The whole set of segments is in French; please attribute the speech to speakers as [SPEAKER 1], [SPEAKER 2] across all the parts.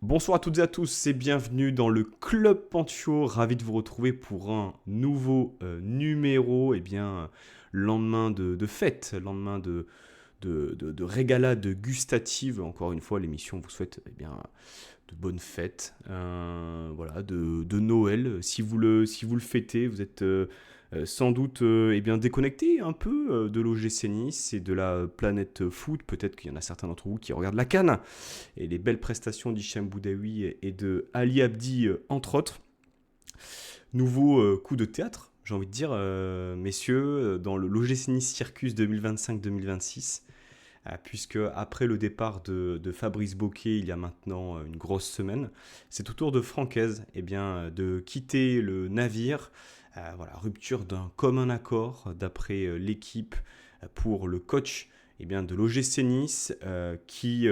[SPEAKER 1] Bonsoir à toutes et à tous et bienvenue dans le Club Pantio. Ravi de vous retrouver pour un nouveau numéro. Lendemain de fête, lendemain de régalade gustative. Encore une fois, l'émission vous souhaite de bonnes fêtes. Voilà, de Noël. Si vous le fêtez, vous êtes sans doute déconnecté un peu de l'OGC Nice et de la planète foot. Peut-être qu'il y en a certains d'entre vous qui regardent la CAN et les belles prestations d'Hicham Boudaoui et de Ali Abdi, entre autres. Nouveau coup de théâtre, j'ai envie de dire, messieurs, dans le l'OGC Nice Circus 2025-2026, puisque après le départ de Fabrice Boquet il y a maintenant une grosse semaine, c'est au tour de Francaise de quitter le navire. Voilà, rupture d'un commun accord d'après l'équipe pour le coach de l'OGC Nice quitte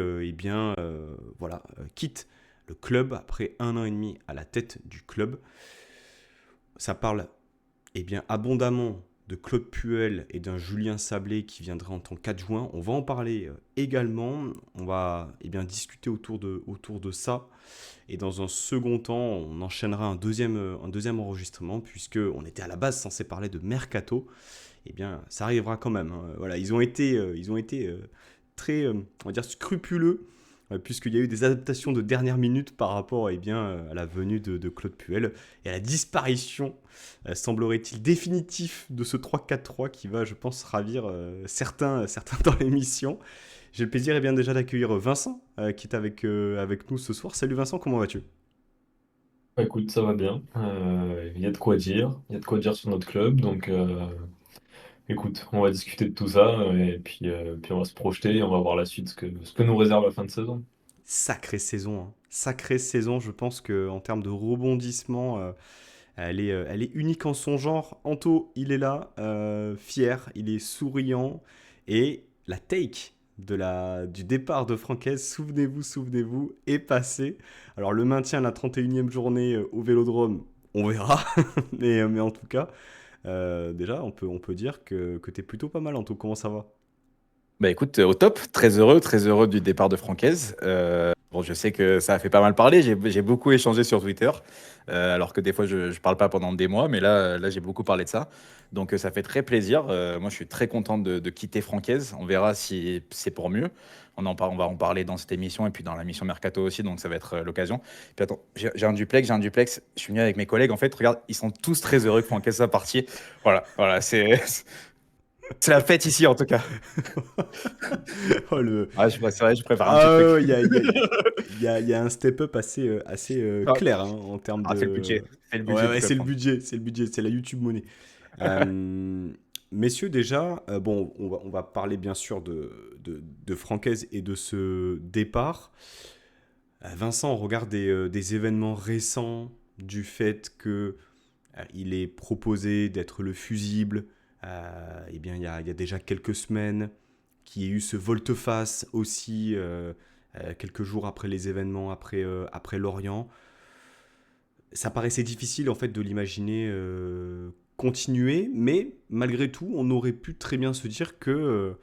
[SPEAKER 1] le club après un an et demi à la tête du club. Ça parle abondamment de Claude Puel et d'un Julien Sablé qui viendrait en tant qu'adjoint. On va en parler également. On va discuter autour de ça. Et dans un second temps, on enchaînera un deuxième enregistrement puisque on était à la base censé parler de Mercato. Ça arrivera quand même, hein. Voilà, ils ont été très, on va dire, scrupuleux puisqu'il y a eu des adaptations de dernière minute par rapport à la venue de Claude Puel et à la disparition, semblerait-il, définitif de ce 3-4-3 qui va, je pense, ravir certains dans l'émission. J'ai le plaisir déjà d'accueillir Vincent qui est avec nous ce soir. Salut Vincent, comment vas-tu?
[SPEAKER 2] Bah, écoute, ça va bien. Il y a de quoi dire. Il y a de quoi dire sur notre club. Donc, écoute, on va discuter de tout ça et puis on va se projeter et on va voir la suite, ce que nous réserve la fin de saison.
[SPEAKER 1] Sacrée saison, hein. Sacrée saison, je pense qu'en termes de rebondissement, elle est unique en son genre. Anto, il est là, fier, il est souriant. Et la take du départ de Francaise, souvenez-vous, est passée. Alors le maintien à la 31e journée au Vélodrome, on verra. Mais en tout cas, déjà, on peut dire que t'es plutôt pas mal, Anto. Comment ça va?
[SPEAKER 3] Bah écoute, au top, très heureux du départ de Francaise. Bon, je sais que ça a fait pas mal parler, j'ai beaucoup échangé sur Twitter, alors que des fois je parle pas pendant des mois, mais là j'ai beaucoup parlé de ça. Donc ça fait très plaisir. Moi je suis très content de quitter Francaise. On verra si c'est pour mieux. On va en parler dans cette émission et puis dans la mission Mercato aussi, donc ça va être l'occasion. Puis attends, j'ai un duplex. Je suis venu avec mes collègues, en fait, regarde, ils sont tous très heureux que Francaise soit parti. Voilà, c'est la fête ici en tout cas.
[SPEAKER 1] Oh, le...
[SPEAKER 3] Ah, c'est vrai, je prépare un petit
[SPEAKER 1] Ah,
[SPEAKER 3] truc.
[SPEAKER 1] il y a, il y a- il y a un step-up assez
[SPEAKER 3] Ah,
[SPEAKER 1] clair, hein, en termes
[SPEAKER 3] c'est le budget.
[SPEAKER 1] de...
[SPEAKER 3] C'est le
[SPEAKER 1] Ouais,
[SPEAKER 3] budget du
[SPEAKER 1] ouais,
[SPEAKER 3] club
[SPEAKER 1] c'est le
[SPEAKER 3] français.
[SPEAKER 1] budget, c'est le budget, c'est la YouTube monnaie. Euh, Messieurs, déjà, bon, on va parler bien sûr de Francaise et de ce départ. Vincent, on regarde des événements récents du fait que il est proposé d'être le fusible. Il y a déjà quelques semaines, qu'il y ait eu ce volte-face aussi, quelques jours après les événements, après Lorient. Ça paraissait difficile en fait de l'imaginer continuer, mais malgré tout, on aurait pu très bien se dire que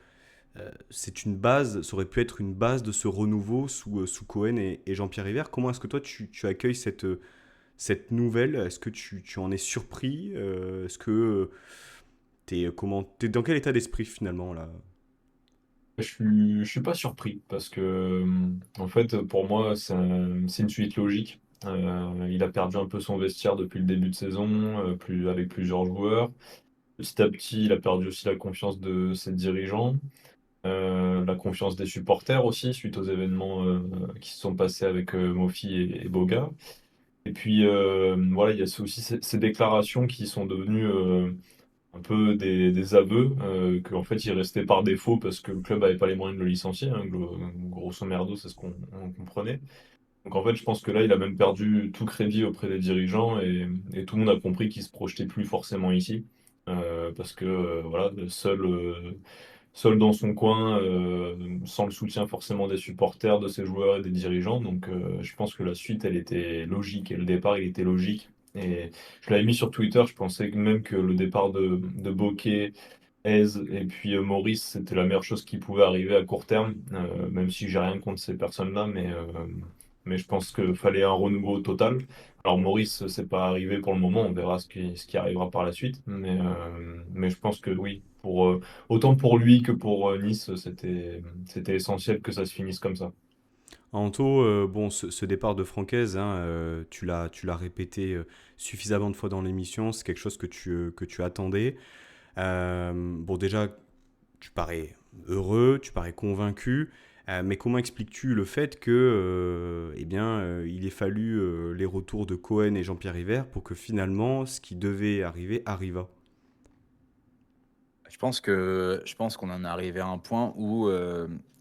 [SPEAKER 1] c'est une base, ça aurait pu être une base de ce renouveau sous Cohen et Jean-Pierre River. Comment est-ce que toi tu accueilles cette nouvelle? Est-ce que tu en es surpris? Est-ce que t'es dans quel état d'esprit finalement là?
[SPEAKER 2] Je suis pas surpris parce que, en fait, pour moi, c'est une suite logique. Il a perdu un peu son vestiaire depuis le début de saison, avec plusieurs joueurs. Petit à petit, il a perdu aussi la confiance de ses dirigeants, la confiance des supporters aussi, suite aux événements qui se sont passés avec Mofi et Boga. Et puis, voilà, il y a aussi ces déclarations qui sont devenues un peu des aveux, qu'en fait, il restait par défaut parce que le club n'avait pas les moyens de le licencier, hein, grosso merdo, c'est ce qu'on comprenait. Donc, en fait, je pense que là, il a même perdu tout crédit auprès des dirigeants et tout le monde a compris qu'il se projetait plus forcément ici. Parce que, voilà, seul dans son coin, sans le soutien forcément des supporters, de ses joueurs et des dirigeants. Donc je pense que la suite, elle était logique et le départ, il était logique. Et je l'avais mis sur Twitter, je pensais même que le départ de Bokeh, Hez et puis Maurice, c'était la meilleure chose qui pouvait arriver à court terme, même si j'ai rien contre ces personnes-là, Mais je pense qu'il fallait un renouveau total. Alors Maurice, c'est pas arrivé pour le moment, on verra ce qui arrivera par la suite. Mais je pense que oui, autant pour lui que pour Nice, c'était essentiel que ça se finisse comme ça.
[SPEAKER 1] Anto, bon, ce départ de Francaise, hein, tu l'as répété suffisamment de fois dans l'émission, c'est quelque chose que tu attendais. Bon, déjà, tu parais heureux, tu parais convaincu, mais comment expliques-tu le fait que, il ait fallu les retours de Cohen et Jean-Pierre River pour que finalement, ce qui devait arriver arriva?
[SPEAKER 3] Je pense qu'on en est arrivé à un point où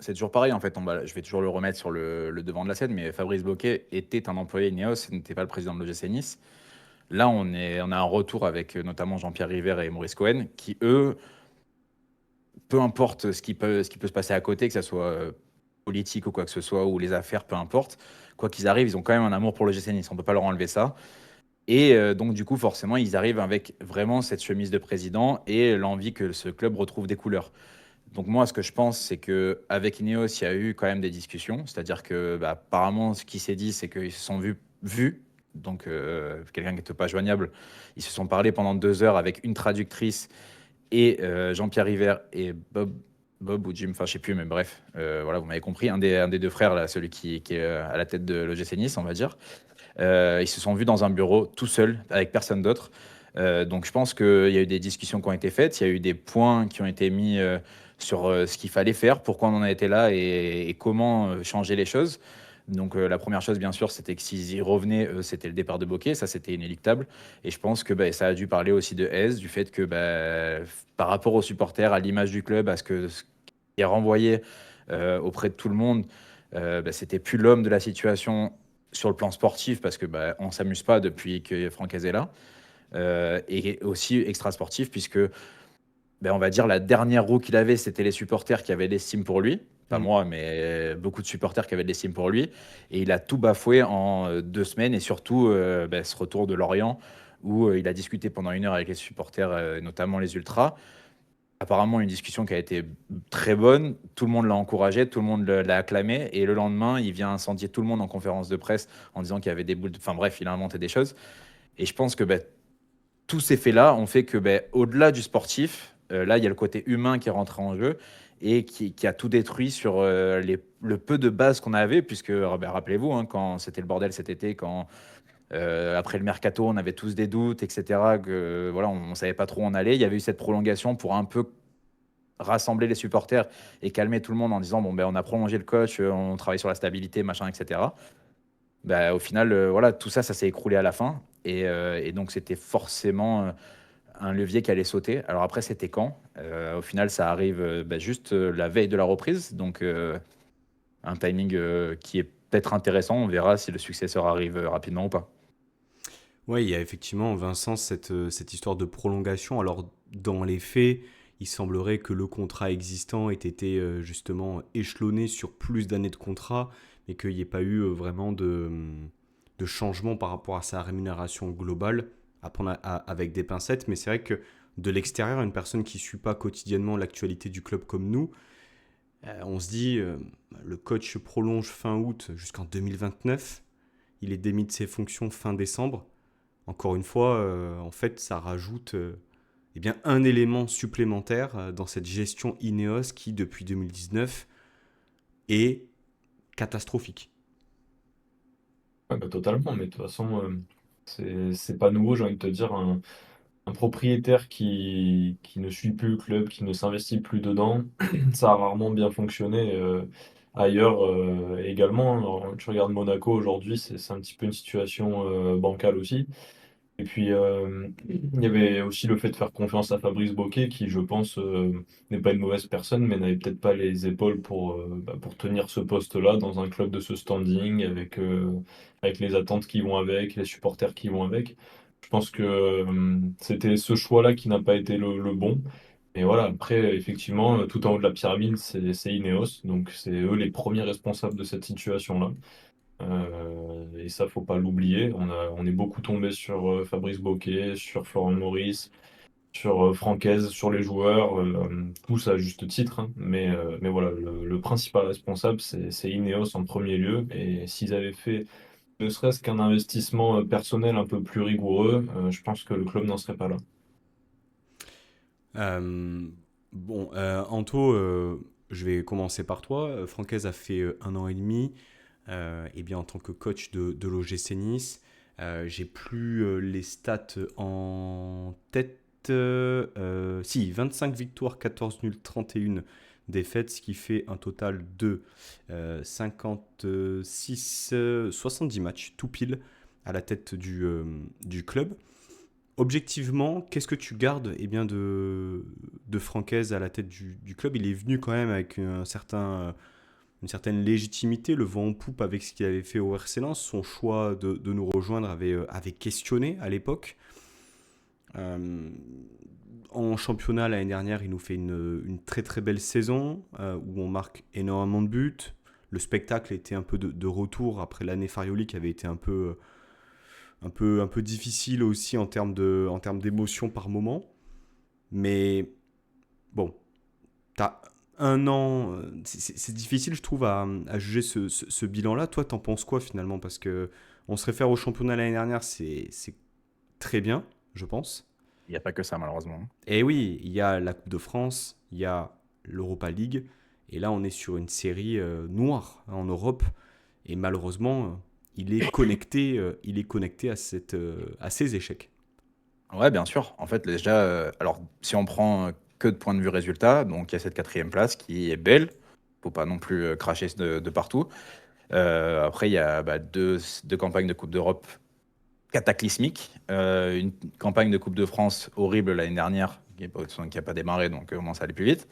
[SPEAKER 3] c'est toujours pareil en fait. Je vais toujours le remettre sur le devant de la scène, mais Fabrice Boquet était un employé Ineos, et n'était pas le président de l'OGC Nice. Là, on a un retour avec notamment Jean-Pierre River et Maurice Cohen, qui eux, peu importe ce qui peut se passer à côté, que ça soit politique ou quoi que ce soit, ou les affaires, peu importe, quoi qu'ils arrivent, ils ont quand même un amour pour l'OGC Nice. On peut pas leur enlever ça. Et donc, du coup, forcément, ils arrivent avec vraiment cette chemise de président et l'envie que ce club retrouve des couleurs. Donc, moi, ce que je pense, c'est qu'avec Ineos, il y a eu quand même des discussions. C'est-à-dire que, bah, apparemment, ce qui s'est dit, c'est qu'ils se sont vus. Donc, quelqu'un qui n'était pas joignable, ils se sont parlé pendant 2 heures avec une traductrice et Jean-Pierre River et Bob ou Jim, enfin, je sais plus, mais bref, voilà, vous m'avez compris, un des deux frères, là, celui qui est à la tête de l'OGC Nice, on va dire. Ils se sont vus dans un bureau tout seuls, avec personne d'autre. Donc je pense qu'il y a eu des discussions qui ont été faites, il y a eu des points qui ont été mis sur ce qu'il fallait faire, pourquoi on en a été là et comment changer les choses. Donc la première chose, bien sûr, c'était que s'ils y revenaient, c'était le départ de Bocquet, ça c'était inéluctable. Et je pense que bah, ça a dû parler aussi de Hez, du fait que bah, par rapport aux supporters, à l'image du club, à ce qui est renvoyé auprès de tout le monde, bah, c'était plus l'homme de la situation sur le plan sportif, parce que bah, on s'amuse pas depuis que Francaise est là, et aussi extra sportif, puisque ben, on va dire la dernière roue qu'il avait, c'était les supporters qui avaient de l'estime pour lui. Pas
[SPEAKER 1] Hmm.
[SPEAKER 3] moi, mais beaucoup de supporters qui avaient de l'estime pour lui. Et il a tout bafoué en 2 semaines, et surtout ben, ce retour de Lorient, où il a discuté pendant 1 heure avec les supporters, notamment les Ultras. Apparemment, une discussion qui a été très bonne. Tout le monde l'a encouragé, tout le monde l'a acclamé. Et le lendemain, il vient incendier tout le monde en conférence de presse en disant qu'il y avait des boules. Enfin bref, il a inventé des choses. Et je pense que ben, tous ces faits-là ont fait que, ben, au-delà du sportif, là, il y a le côté humain qui est rentré en jeu et qui a tout détruit sur le peu de base qu'on avait, puisque, ben, rappelez-vous, hein, quand c'était le bordel cet été, quand après le mercato, on avait tous des doutes, etc., que voilà, on ne savait pas trop où on allait. Il y avait eu cette prolongation pour un peu rassembler les supporters et calmer tout le monde en disant bon ben on a prolongé le coach, on travaille sur la stabilité, machin, etc. Ben, au final, voilà, tout ça, ça s'est écroulé à la fin. Et donc, c'était forcément un levier qui allait sauter. Alors après, c'était quand? Au final, ça arrive ben, juste la veille de la reprise. Donc, un timing qui est peut-être intéressant. On verra si le successeur arrive rapidement ou pas.
[SPEAKER 1] Ouais, il y a effectivement, Vincent, cette histoire de prolongation. Alors, dans les faits, il semblerait que le contrat existant ait été justement échelonné sur plus d'années de contrat, mais qu'il n'y ait pas eu vraiment de changement par rapport à sa rémunération globale, à prendre avec des pincettes. Mais c'est vrai que de l'extérieur, une personne qui ne suit pas quotidiennement l'actualité du club comme nous, on se dit, le coach se prolonge fin août jusqu'en 2029, il est démis de ses fonctions fin décembre. Encore une fois, en fait, ça rajoute un élément supplémentaire dans cette gestion Ineos qui, depuis 2019, est catastrophique.
[SPEAKER 2] Ouais, bah, totalement, mais de toute façon, c'est pas nouveau, j'ai envie de te dire, un propriétaire qui ne suit plus le club, qui ne s'investit plus dedans, ça a rarement bien fonctionné ailleurs également. Alors, tu regardes Monaco aujourd'hui, c'est un petit peu une situation bancale aussi. Et puis, il y avait aussi le fait de faire confiance à Fabrice Boquet, qui, je pense, n'est pas une mauvaise personne, mais n'avait peut-être pas les épaules pour tenir ce poste-là dans un club de ce standing, avec les attentes qui vont avec, les supporters qui vont avec. Je pense que c'était ce choix-là qui n'a pas été le bon. Et voilà, après, effectivement, tout en haut de la pyramide, c'est Ineos, donc c'est eux les premiers responsables de cette situation-là. Et ça, faut pas l'oublier. On est beaucoup tombé sur Fabrice Boquet, sur Florent Maurice, sur Francaise, sur les joueurs, tous à juste titre, hein. Mais voilà, le principal responsable, c'est Ineos en premier lieu. Et s'ils avaient fait ne serait-ce qu'un investissement personnel un peu plus rigoureux, je pense que le club n'en serait pas là.
[SPEAKER 1] Euh, bon, Anto, je vais commencer par toi. Francaise a fait 1 an et demi. Et bien, en tant que coach de l'OGC Nice, j'ai plus les stats en tête. Si, 25 victoires, 14 nuls, 31 défaites, ce qui fait un total de 56, 70 matchs, tout pile, à la tête du club. Objectivement, qu'est-ce que tu gardes de Francaise à la tête du club? Il est venu quand même avec une certaine légitimité, le vent en poupe avec ce qu'il avait fait au RC Lens. Son choix de nous rejoindre avait questionné à l'époque. Euh, En championnat l'année dernière, il nous fait une très très belle saison où on marque énormément de buts. Le spectacle était un peu de retour après l'année Farioli qui avait été un peu difficile aussi en termes d'émotion par moment. Mais bon, t'as 1 an, c'est difficile je trouve à juger ce bilan-là. Toi, t'en penses quoi finalement? Parce que on se réfère au championnat l'année dernière, c'est très bien, je pense.
[SPEAKER 3] Il n'y a pas que ça, malheureusement.
[SPEAKER 1] Et oui, il y a la Coupe de France, il y a l'Europa League, et là on est sur une série noire en Europe, et malheureusement il est connecté à ces échecs.
[SPEAKER 3] Ouais, bien sûr. En fait, déjà, alors, si on prend que de point de vue résultat, donc il y a cette quatrième place qui est belle. Faut pas non plus cracher de partout. Après, il y a deux campagnes de Coupe d'Europe cataclysmiques. Une campagne de Coupe de France horrible l'année dernière, qui a pas démarré, donc au moins ça allait plus vite.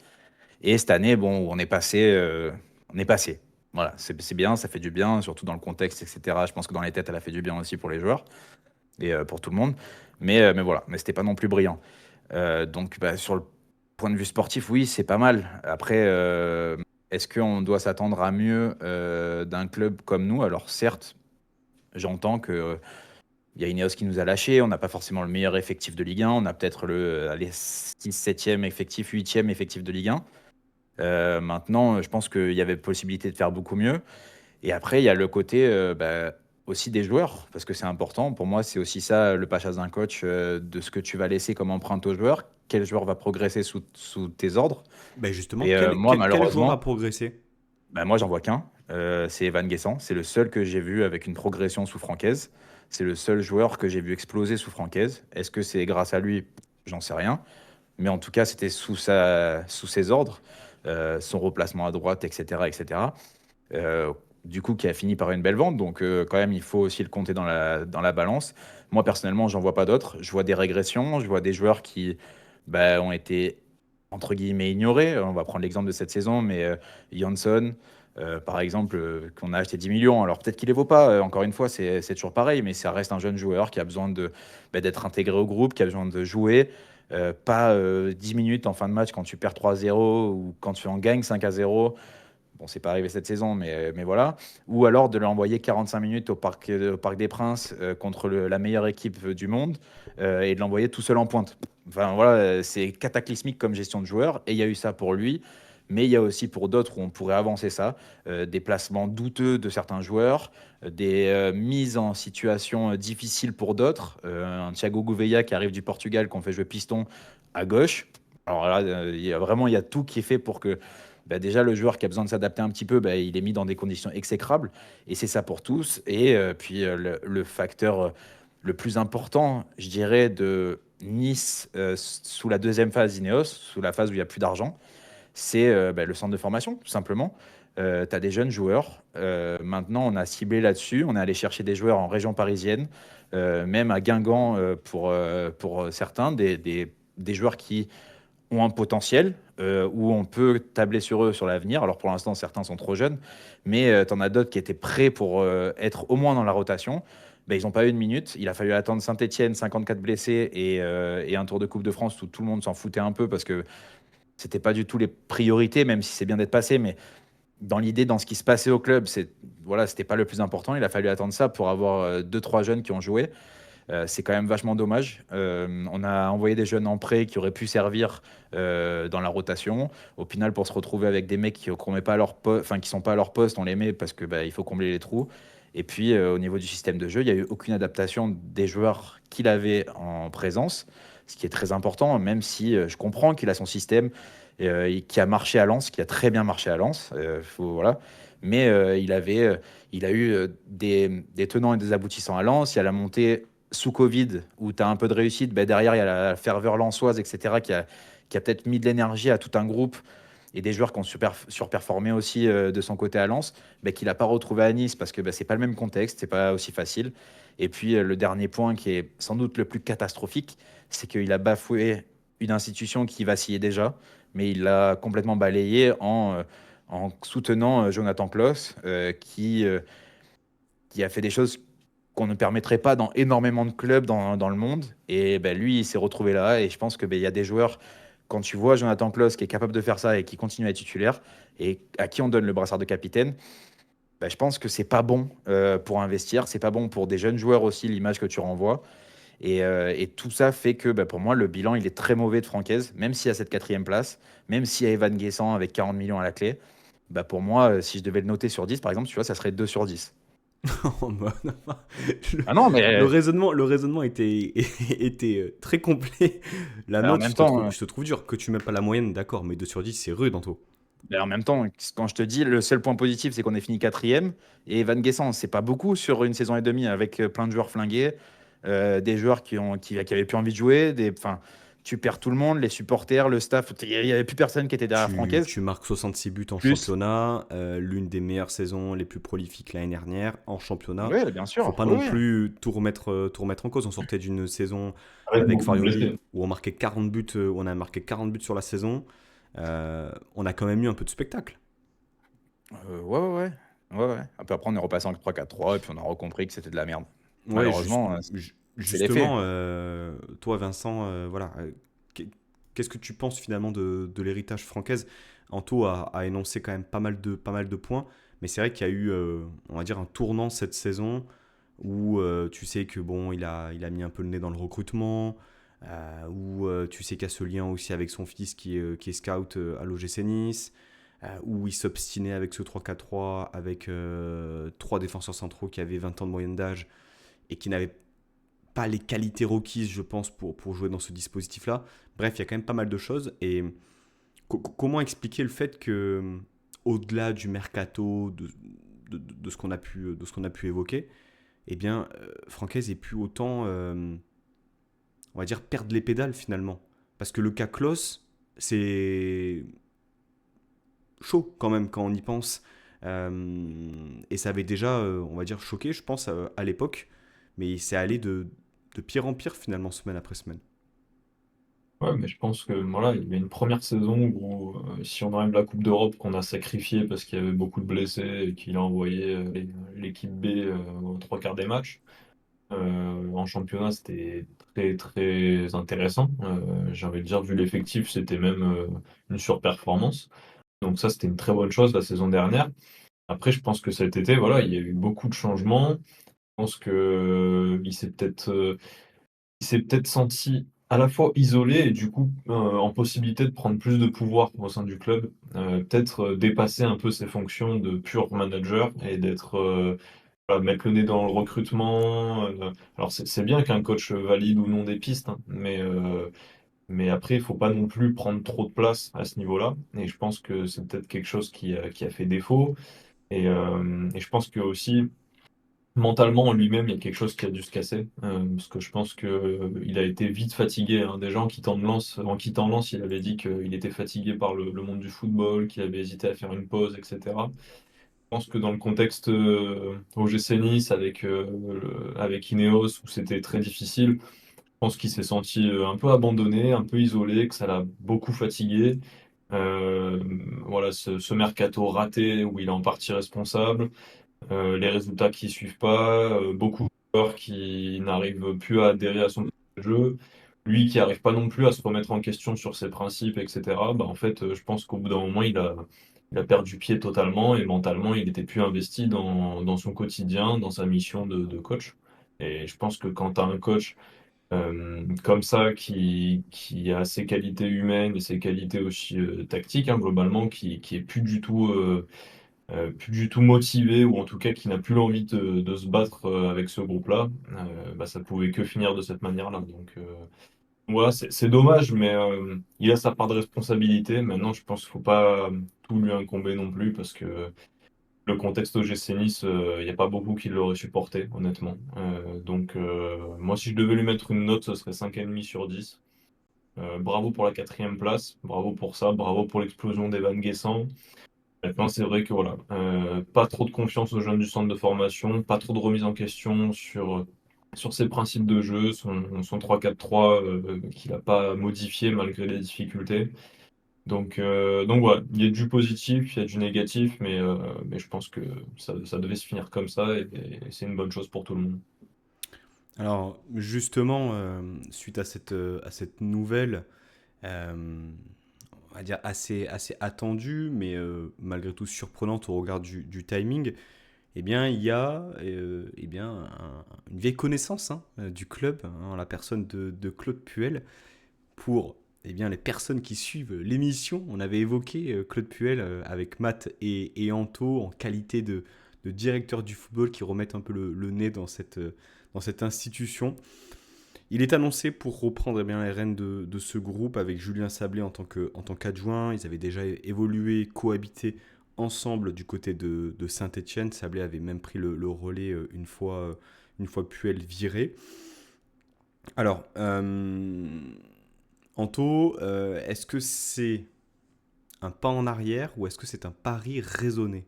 [SPEAKER 3] Et cette année, bon, on est passé. On est passé. Voilà, c'est bien, ça fait du bien, surtout dans le contexte, etc. Je pense que dans les têtes, elle a fait du bien aussi pour les joueurs et pour tout le monde. Mais voilà, mais c'était pas non plus brillant. Donc, sur le point de vue sportif, oui, c'est pas mal. Après, est-ce qu'on doit s'attendre à mieux d'un club comme nous? Alors, certes, j'entends que il y a Ineos qui nous a lâchés, on n'a pas forcément le meilleur effectif de Ligue 1, on a peut-être le allez, 6, 7e effectif, 8e effectif de Ligue 1. Maintenant, je pense qu'il y avait possibilité de faire beaucoup mieux. Et après, il y a le côté aussi des joueurs, parce que c'est important. Pour moi, c'est aussi ça le passage d'un coach, de ce que tu vas laisser comme empreinte aux joueurs. Quel joueur va progresser sous tes ordres?
[SPEAKER 1] Ben justement,
[SPEAKER 3] Et moi,
[SPEAKER 1] quel joueur a
[SPEAKER 3] malheureusement,
[SPEAKER 1] progressé?
[SPEAKER 3] moi, j'en vois qu'un. C'est Evan Guessant. C'est le seul que j'ai vu avec une progression sous Francaise. C'est le seul joueur que j'ai vu exploser sous Francaise. Est-ce que c'est grâce à lui? J'en sais rien. Mais en tout cas, c'était sous ses ordres, son replacement à droite, etc., etc. Du coup, qui a fini par une belle vente. Donc, quand même, il faut aussi le compter dans la balance. Moi, personnellement, j'en vois pas d'autres. Je vois des régressions. Je vois des joueurs qui ont été, entre guillemets, ignorés. On va prendre l'exemple de cette saison, mais Jansson, par exemple, qu'on a acheté 10 millions. Alors, peut-être qu'il les vaut pas. Encore une fois, c'est toujours pareil, mais ça reste un jeune joueur qui a besoin d'être intégré au groupe, qui a besoin de jouer. Pas 10 minutes en fin de match quand tu perds 3-0 ou quand tu en gagnes 5-0. Bon, c'est pas arrivé cette saison, mais voilà. Ou alors de l'envoyer 45 minutes au Parc des Princes contre la meilleure équipe du monde et de l'envoyer tout seul en pointe. Enfin voilà, c'est cataclysmique comme gestion de joueur. Et il y a eu ça pour lui, mais il y a aussi pour d'autres où on pourrait avancer ça. Des placements douteux de certains joueurs, des mises en situation difficiles pour d'autres. Un Thiago Gouveia qui arrive du Portugal, qu'on fait jouer piston à gauche. Alors là, il y a tout qui est fait pour que déjà, le joueur qui a besoin de s'adapter un petit peu, il est mis dans des conditions exécrables. Et c'est ça pour tous. Et puis, le facteur le plus important, je dirais, de Nice sous la deuxième phase Ineos, sous la phase où il n'y a plus d'argent, c'est le centre de formation, tout simplement. Tu as des jeunes joueurs. Maintenant, on a ciblé là-dessus. On est allé chercher des joueurs en région parisienne, même à Guingamp pour certains, des joueurs qui ont un potentiel, où on peut tabler sur eux sur l'avenir. Alors pour l'instant, certains sont trop jeunes, mais tu en as d'autres qui étaient prêts pour être au moins dans la rotation. Ils n'ont pas eu une minute. Il a fallu attendre Saint-Etienne, 54 blessés et un Tour de Coupe de France où tout le monde s'en foutait un peu parce que c'était pas du tout les priorités, même si c'est bien d'être passé. Mais dans l'idée, dans ce qui se passait au club, voilà, c'était pas le plus important. Il a fallu attendre ça pour avoir deux, trois jeunes qui ont joué. C'est quand même vachement dommage. On a envoyé des jeunes en prêt qui auraient pu servir dans la rotation. Au final, pour se retrouver avec des mecs qui ne pas enfin, qui sont pas à leur poste, on les met parce que bah, il faut combler les trous. Et puis au niveau du système de jeu, il n'y a eu aucune adaptation des joueurs qu'il avait en présence, ce qui est très important, même si je comprends qu'il a son système qui a marché à Lens, qui a très bien marché à Lens. Voilà. Mais il a eu des tenants et des aboutissants à Lens. Il y a la montée sous Covid où tu as un peu de réussite. Ben derrière, il y a la ferveur lensoise, etc., qui a peut-être mis de l'énergie à tout un groupe et des joueurs qui ont surperformé aussi de son côté à Lens, ben, qu'il n'a pas retrouvé à Nice parce que ben, c'est pas le même contexte, c'est pas aussi facile. Et puis le dernier point qui est sans doute le plus catastrophique, c'est qu'il a bafoué une institution qui vacillait déjà, mais il l'a complètement balayé en soutenant Jonathan Klaus, qui a fait des choses qu'on ne permettrait pas dans énormément de clubs dans le monde. Et ben, lui, il s'est retrouvé là. Et je pense qu'il y a des joueurs, quand tu vois Jonathan Klaus qui est capable de faire ça et qui continue à être titulaire, et à qui on donne le brassard de capitaine, ben, je pense que c'est pas bon pour investir. C'est pas bon pour des jeunes joueurs aussi, l'image que tu renvoies. Et tout ça fait que ben, pour moi, le bilan, il est très mauvais de Francaise, même s'il y a cette quatrième place, même s'il y a Evan Guessant avec 40 millions à la clé. Bah pour moi, si je devais le noter sur 10, par exemple, tu vois, ça serait 2 sur 10.
[SPEAKER 1] Oh, bah, le,
[SPEAKER 3] Ah non, mais
[SPEAKER 1] le raisonnement était, était très complet. La
[SPEAKER 3] en
[SPEAKER 1] note,
[SPEAKER 3] même temps,
[SPEAKER 1] je te trouve dur. Que tu mets pas la moyenne, d'accord, mais 2 sur 10, c'est rude, Anto.
[SPEAKER 3] quand je te dis, le seul point positif, c'est qu'on est fini quatrième. Et Van Guessant, c'est pas beaucoup sur une saison et demie avec plein de joueurs flingués, des joueurs qui avaient plus envie de jouer. Enfin, tu perds tout le monde, les supporters, le staff. Il n'y avait plus personne qui était derrière Francaise.
[SPEAKER 1] Tu marques 66 buts en
[SPEAKER 3] Plus,
[SPEAKER 1] championnat, l'une des meilleures saisons les plus prolifiques l'année dernière en championnat.
[SPEAKER 3] oui, bien
[SPEAKER 1] Faut
[SPEAKER 3] sûr.
[SPEAKER 1] pas non
[SPEAKER 3] Oui, oui.
[SPEAKER 1] plus tout remettre en cause. On sortait d'une saison
[SPEAKER 2] Avec
[SPEAKER 1] avec
[SPEAKER 2] beaucoup de
[SPEAKER 1] Farioli
[SPEAKER 2] blessés.
[SPEAKER 1] où on marquait 40 buts, on a marqué 40 buts sur la saison. On a quand même eu un peu de spectacle.
[SPEAKER 3] Ouais, ouais, ouais. Ouais, ouais. Un peu après, on est repassé en 3-4-3 et puis on a recompris que c'était de la merde.
[SPEAKER 1] Ouais,
[SPEAKER 3] Malheureusement, c'est les faits.
[SPEAKER 1] justement, toi, Vincent, voilà, qu'est- qu'est-ce que tu penses finalement de l'héritage francaise? Anto a énoncé quand même pas mal de points, mais c'est vrai qu'il y a eu, on va dire, un tournant cette saison où tu sais que bon, il a mis un peu le nez dans le recrutement, où tu sais qu'il y a ce lien aussi avec son fils qui est scout à l'OGC Nice, où il s'obstinait avec ce 3-4-3 avec trois défenseurs centraux qui avaient 20 ans de moyenne d'âge et qui n'avaient pas les qualités requises, je pense, pour jouer dans ce dispositif-là. Bref, il y a quand même pas mal de choses. Et comment expliquer le fait que, au-delà du mercato, de ce qu'on a pu évoquer, eh bien, Francaise ait pu autant, on va dire, perdre les pédales finalement. Parce que le cas Klos, c'est chaud quand même quand on y pense. Et ça avait déjà, on va dire, choqué, je pense, à l'époque. Mais c'est allé de pire en pire finalement, semaine après semaine.
[SPEAKER 2] Ouais, mais je pense que voilà, il y avait une première saison où, si on enlève la Coupe d'Europe qu'on a sacrifiée parce qu'il y avait beaucoup de blessés et qu'il a envoyé l'équipe B aux trois quarts des matchs, en championnat, c'était très très intéressant. J'ai envie de dire, vu l'effectif, c'était même une surperformance. Donc ça, c'était une très bonne chose la saison dernière. Après, je pense que cet été, voilà, il y a eu beaucoup de changements. Je pense que il s'est peut-être senti à la fois isolé et du coup en possibilité de prendre plus de pouvoir au sein du club, peut-être dépasser un peu ses fonctions de pur manager et d'être voilà, mettre le nez dans le recrutement. Alors c'est bien qu'un coach valide ou non des pistes, hein, mais après il faut pas non plus prendre trop de place à ce niveau-là. Et je pense que c'est peut-être quelque chose qui a fait défaut. Et je pense que aussi mentalement, en lui-même, il y a quelque chose qui a dû se casser. Parce que je pense que, il a été vite fatigué, hein. Déjà, en quittant Lens, il avait dit qu'il était fatigué par le monde du football, qu'il avait hésité à faire une pause, etc. Je pense que dans le contexte OGC Nice avec Ineos, où c'était très difficile, je pense qu'il s'est senti un peu abandonné, un peu isolé, que ça l'a beaucoup fatigué. Euh, voilà, ce mercato raté où il est en partie responsable, les résultats qui suivent pas, beaucoup de joueurs qui n'arrivent plus à adhérer à son jeu, lui qui n'arrive pas non plus à se remettre en question sur ses principes, etc. Bah, en fait, je pense qu'au bout d'un moment, il a perdu pied totalement et mentalement, il n'était plus investi dans son quotidien, dans sa mission de coach. Et je pense que quand tu as un coach comme ça qui a ses qualités humaines et ses qualités aussi tactiques, hein, globalement, qui est plus du tout motivé, ou en tout cas qui n'a plus l'envie de se battre avec ce groupe-là, bah, ça pouvait que finir de cette manière-là. Donc, ouais, c'est dommage, mais il a sa part de responsabilité. Maintenant, je pense qu'il faut pas tout lui incomber non plus, parce que le contexte au GC Nice, il n'y a pas beaucoup qui l'auraient supporté, honnêtement. Donc, moi, si je devais lui mettre une note, ce serait 5,5 sur 10. Bravo pour la quatrième place, bravo pour ça, bravo pour l'explosion d'Evan Guessant. Maintenant, c'est vrai que voilà, pas trop de confiance aux jeunes du centre de formation, pas trop de remise en question sur ses principes de jeu, son 3-4-3 qu'il n'a pas modifié malgré les difficultés. Donc voilà, il y a du positif, il y a du négatif, mais je pense que ça devait se finir comme ça, et c'est une bonne chose pour tout le monde.
[SPEAKER 1] Alors, justement, suite à cette nouvelle, euh, on va dire assez attendue, mais malgré tout surprenante au regard du timing, eh bien, il y a eh bien, une vieille connaissance hein, du club, hein, en la personne de Claude Puel. Pour eh bien, les personnes qui suivent l'émission, on avait évoqué Claude Puel avec Matt et Anto en qualité de directeur du football qui remettent un peu le nez dans cette institution. Il est annoncé pour reprendre eh bien, les rênes de ce groupe avec Julien Sablé en tant qu'adjoint. Ils avaient déjà évolué, cohabité ensemble du côté de Saint-Etienne. Sablé avait même pris le relais une fois Puel viré. Alors, Anto, est-ce que c'est un pas en arrière ou est-ce que c'est un pari raisonné?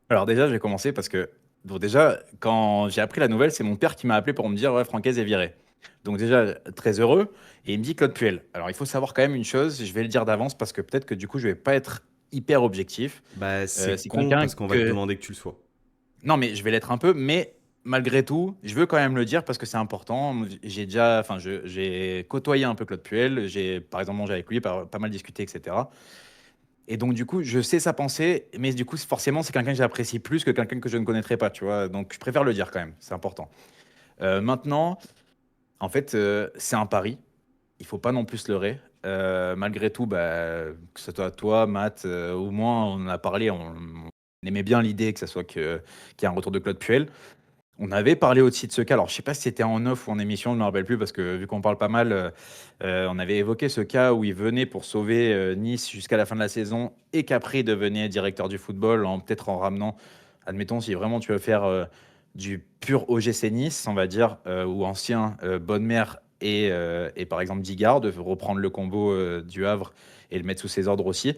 [SPEAKER 3] Alors déjà, je vais commencer parce que, bon, déjà, quand j'ai appris la nouvelle, c'est mon père qui m'a appelé pour me dire, ouais, Francaise est viré. Donc déjà, très heureux. Et il me dit Claude Puel. Alors il faut savoir quand même une chose, je vais le dire d'avance parce que peut-être que du coup, je vais pas être hyper objectif.
[SPEAKER 1] Bah, c'est
[SPEAKER 3] C'est
[SPEAKER 1] con
[SPEAKER 3] quelqu'un
[SPEAKER 1] parce qu'on va te
[SPEAKER 3] que...
[SPEAKER 1] demander que tu le sois.
[SPEAKER 3] Non, mais je vais l'être un peu, mais malgré tout, je veux quand même le dire parce que c'est important. J'ai déjà, enfin, j'ai côtoyé un peu Claude Puel. J'ai, par exemple, mangé avec lui, pas mal discuté, etc. Et donc, du coup, je sais sa pensée, mais du coup, forcément, c'est quelqu'un que j'apprécie plus que quelqu'un que je ne connaîtrais pas, tu vois. Donc, je préfère le dire quand même, c'est important. Maintenant, en fait, c'est un pari. Il faut pas non plus se leurrer. Malgré tout, bah, que ce soit toi, Matt, ou moi, on en a parlé, on aimait bien l'idée que ça soit qu'il y ait un retour de Claude Puel. On avait parlé aussi de ce cas. Alors, je sais pas si c'était en off ou en émission, je ne me rappelle plus parce que vu qu'on parle pas mal, on avait évoqué ce cas où il venait pour sauver Nice jusqu'à la fin de la saison et qu'après il devenait directeur du football, peut-être en ramenant, admettons, si vraiment tu veux faire du pur OGC Nice, on va dire, ou ancien Bonne-Mère et par exemple Digard, de reprendre le combo du Havre et le mettre sous ses ordres aussi.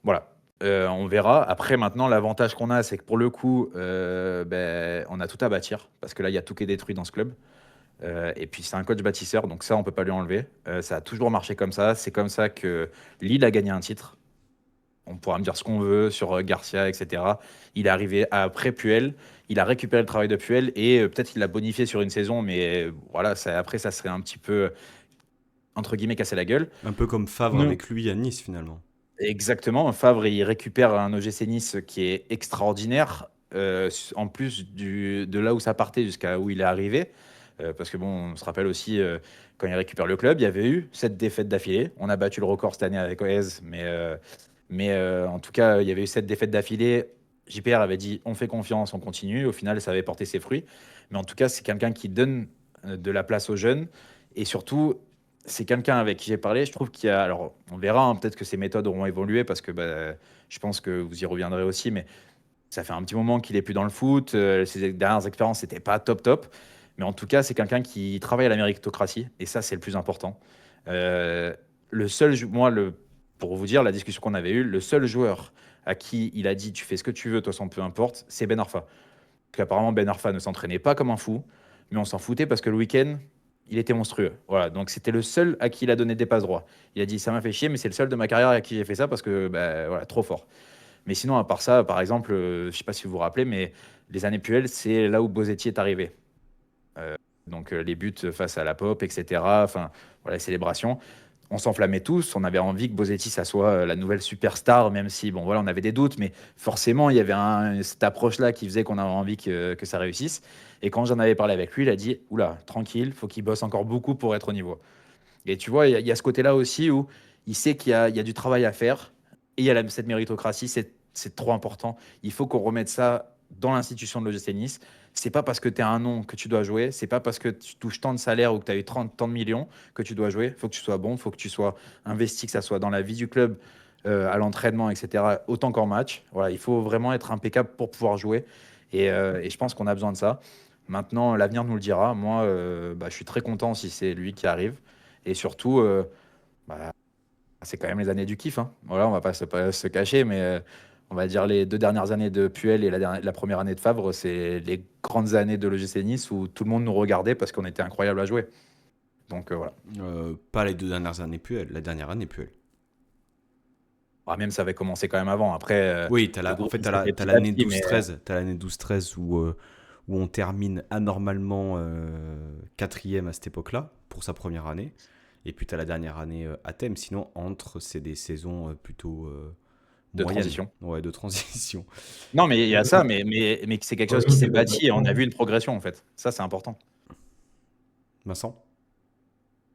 [SPEAKER 3] Voilà. On verra. Après, maintenant, l'avantage qu'on a, c'est que pour le coup, ben, on a tout à bâtir. Parce que là, il y a tout qui est détruit dans ce club. Et puis, c'est un coach bâtisseur, donc ça, on peut pas lui enlever. Ça a toujours marché comme ça. C'est comme ça que Lille a gagné un titre. On pourra me dire ce qu'on veut sur Garcia, etc. Il est arrivé après Puel. Il a récupéré le travail de Puel et peut-être qu'il l'a bonifié sur une saison, mais voilà, après, ça serait un petit peu, entre guillemets, casser la gueule.
[SPEAKER 1] Un peu comme Favre
[SPEAKER 3] Non.
[SPEAKER 1] avec lui à Nice finalement.
[SPEAKER 3] Exactement, Favre, il récupère un OGC Nice qui est extraordinaire, en plus de là où ça partait jusqu'à où il est arrivé. Parce que bon, on se rappelle aussi, quand il récupère le club, il y avait eu 7 défaites d'affilée. On a battu le record cette année avec OES, mais en tout cas, il y avait eu 7 défaites d'affilée. JPR avait dit on fait confiance, on continue. Au final, ça avait porté ses fruits. Mais en tout cas, c'est quelqu'un qui donne de la place aux jeunes. Et surtout, c'est quelqu'un avec qui j'ai parlé. Je trouve qu'il y a. Alors, on verra, hein, peut-être que ses méthodes auront évolué parce que bah, je pense que vous y reviendrez aussi. Mais ça fait un petit moment qu'il est plus dans le foot. Ses dernières expériences, c'était pas top top. Mais en tout cas, c'est quelqu'un qui travaille à la méritocratie. Et ça, c'est le plus important. Euh, le seul, moi, pour vous dire la discussion qu'on avait eue, le seul joueur à qui il a dit tu fais ce que tu veux, de toute façon, peu importe, c'est Ben Arfa. Parce qu'apparemment, Ben Arfa ne s'entraînait pas comme un fou, mais on s'en foutait parce que le week-end, il était monstrueux. Voilà, donc c'était le seul à qui il a donné des passes droits. Il a dit ça m'a fait chier, mais c'est le seul de ma carrière à qui j'ai fait ça parce que, bah, voilà, trop fort. Mais sinon, à part ça, par exemple, je sais pas si vous vous rappelez, mais les années Puel, c'est là où Bozetti est arrivé. Donc les buts face à la Pop, etc. Enfin, voilà, les célébrations. on s'enflammait tous, on avait envie que Bozetti, ça soit la nouvelle superstar, même si, bon, voilà, on avait des doutes, mais forcément, il y avait cette approche-là qui faisait qu'on avait envie que ça réussisse. Et quand j'en avais parlé avec lui, il a dit, oula, tranquille, faut qu'il bosse encore beaucoup pour être au niveau. Et tu vois, il y a ce côté-là aussi où il sait qu'il y a du travail à faire et il y a cette méritocratie, c'est trop important. Il faut qu'on remette ça dans l'institution de l'OGC Nice. C'est pas parce que tu es un nom que tu dois jouer, c'est pas parce que tu touches tant de salaire ou que tu as eu 30 tant de millions que tu dois jouer. Il faut que tu sois bon, il faut que tu sois investi, que ça soit dans la vie du club, à l'entraînement, etc., autant qu'en match. Voilà, il faut vraiment être impeccable pour pouvoir jouer. Et je pense qu'on a besoin de ça. Maintenant, l'avenir nous le dira. Moi, je suis très content si c'est lui qui arrive. Et surtout, bah, c'est quand même les années du kiff, hein. Voilà, on va pas se cacher, mais on va dire les 2 dernières années de Puel et la première année de Favre, c'est les grandes années de l'OGC Nice où tout le monde nous regardait parce qu'on était incroyable à jouer. Donc voilà.
[SPEAKER 1] Pas les 2 dernières années Puel, la dernière année Puel.
[SPEAKER 3] Même ça avait commencé quand même avant. Après,
[SPEAKER 1] Oui,
[SPEAKER 3] le
[SPEAKER 1] en
[SPEAKER 3] groupe,
[SPEAKER 1] fait,
[SPEAKER 3] il s'est fait
[SPEAKER 1] t'as
[SPEAKER 3] petit à
[SPEAKER 1] l'année
[SPEAKER 3] petit, mais
[SPEAKER 1] 12-13, t'as l'année 12-13 où on termine anormalement quatrième à cette époque-là, pour sa première année. Et puis t'as la dernière année à thème. Sinon, entre, c'est des saisons plutôt
[SPEAKER 3] de
[SPEAKER 1] moyennes.
[SPEAKER 3] transition.
[SPEAKER 1] Ouais, de transition.
[SPEAKER 3] Non, mais il y a ça, mais c'est quelque chose qui s'est bâti et on a vu une progression en fait. Ça, c'est important.
[SPEAKER 1] Vincent?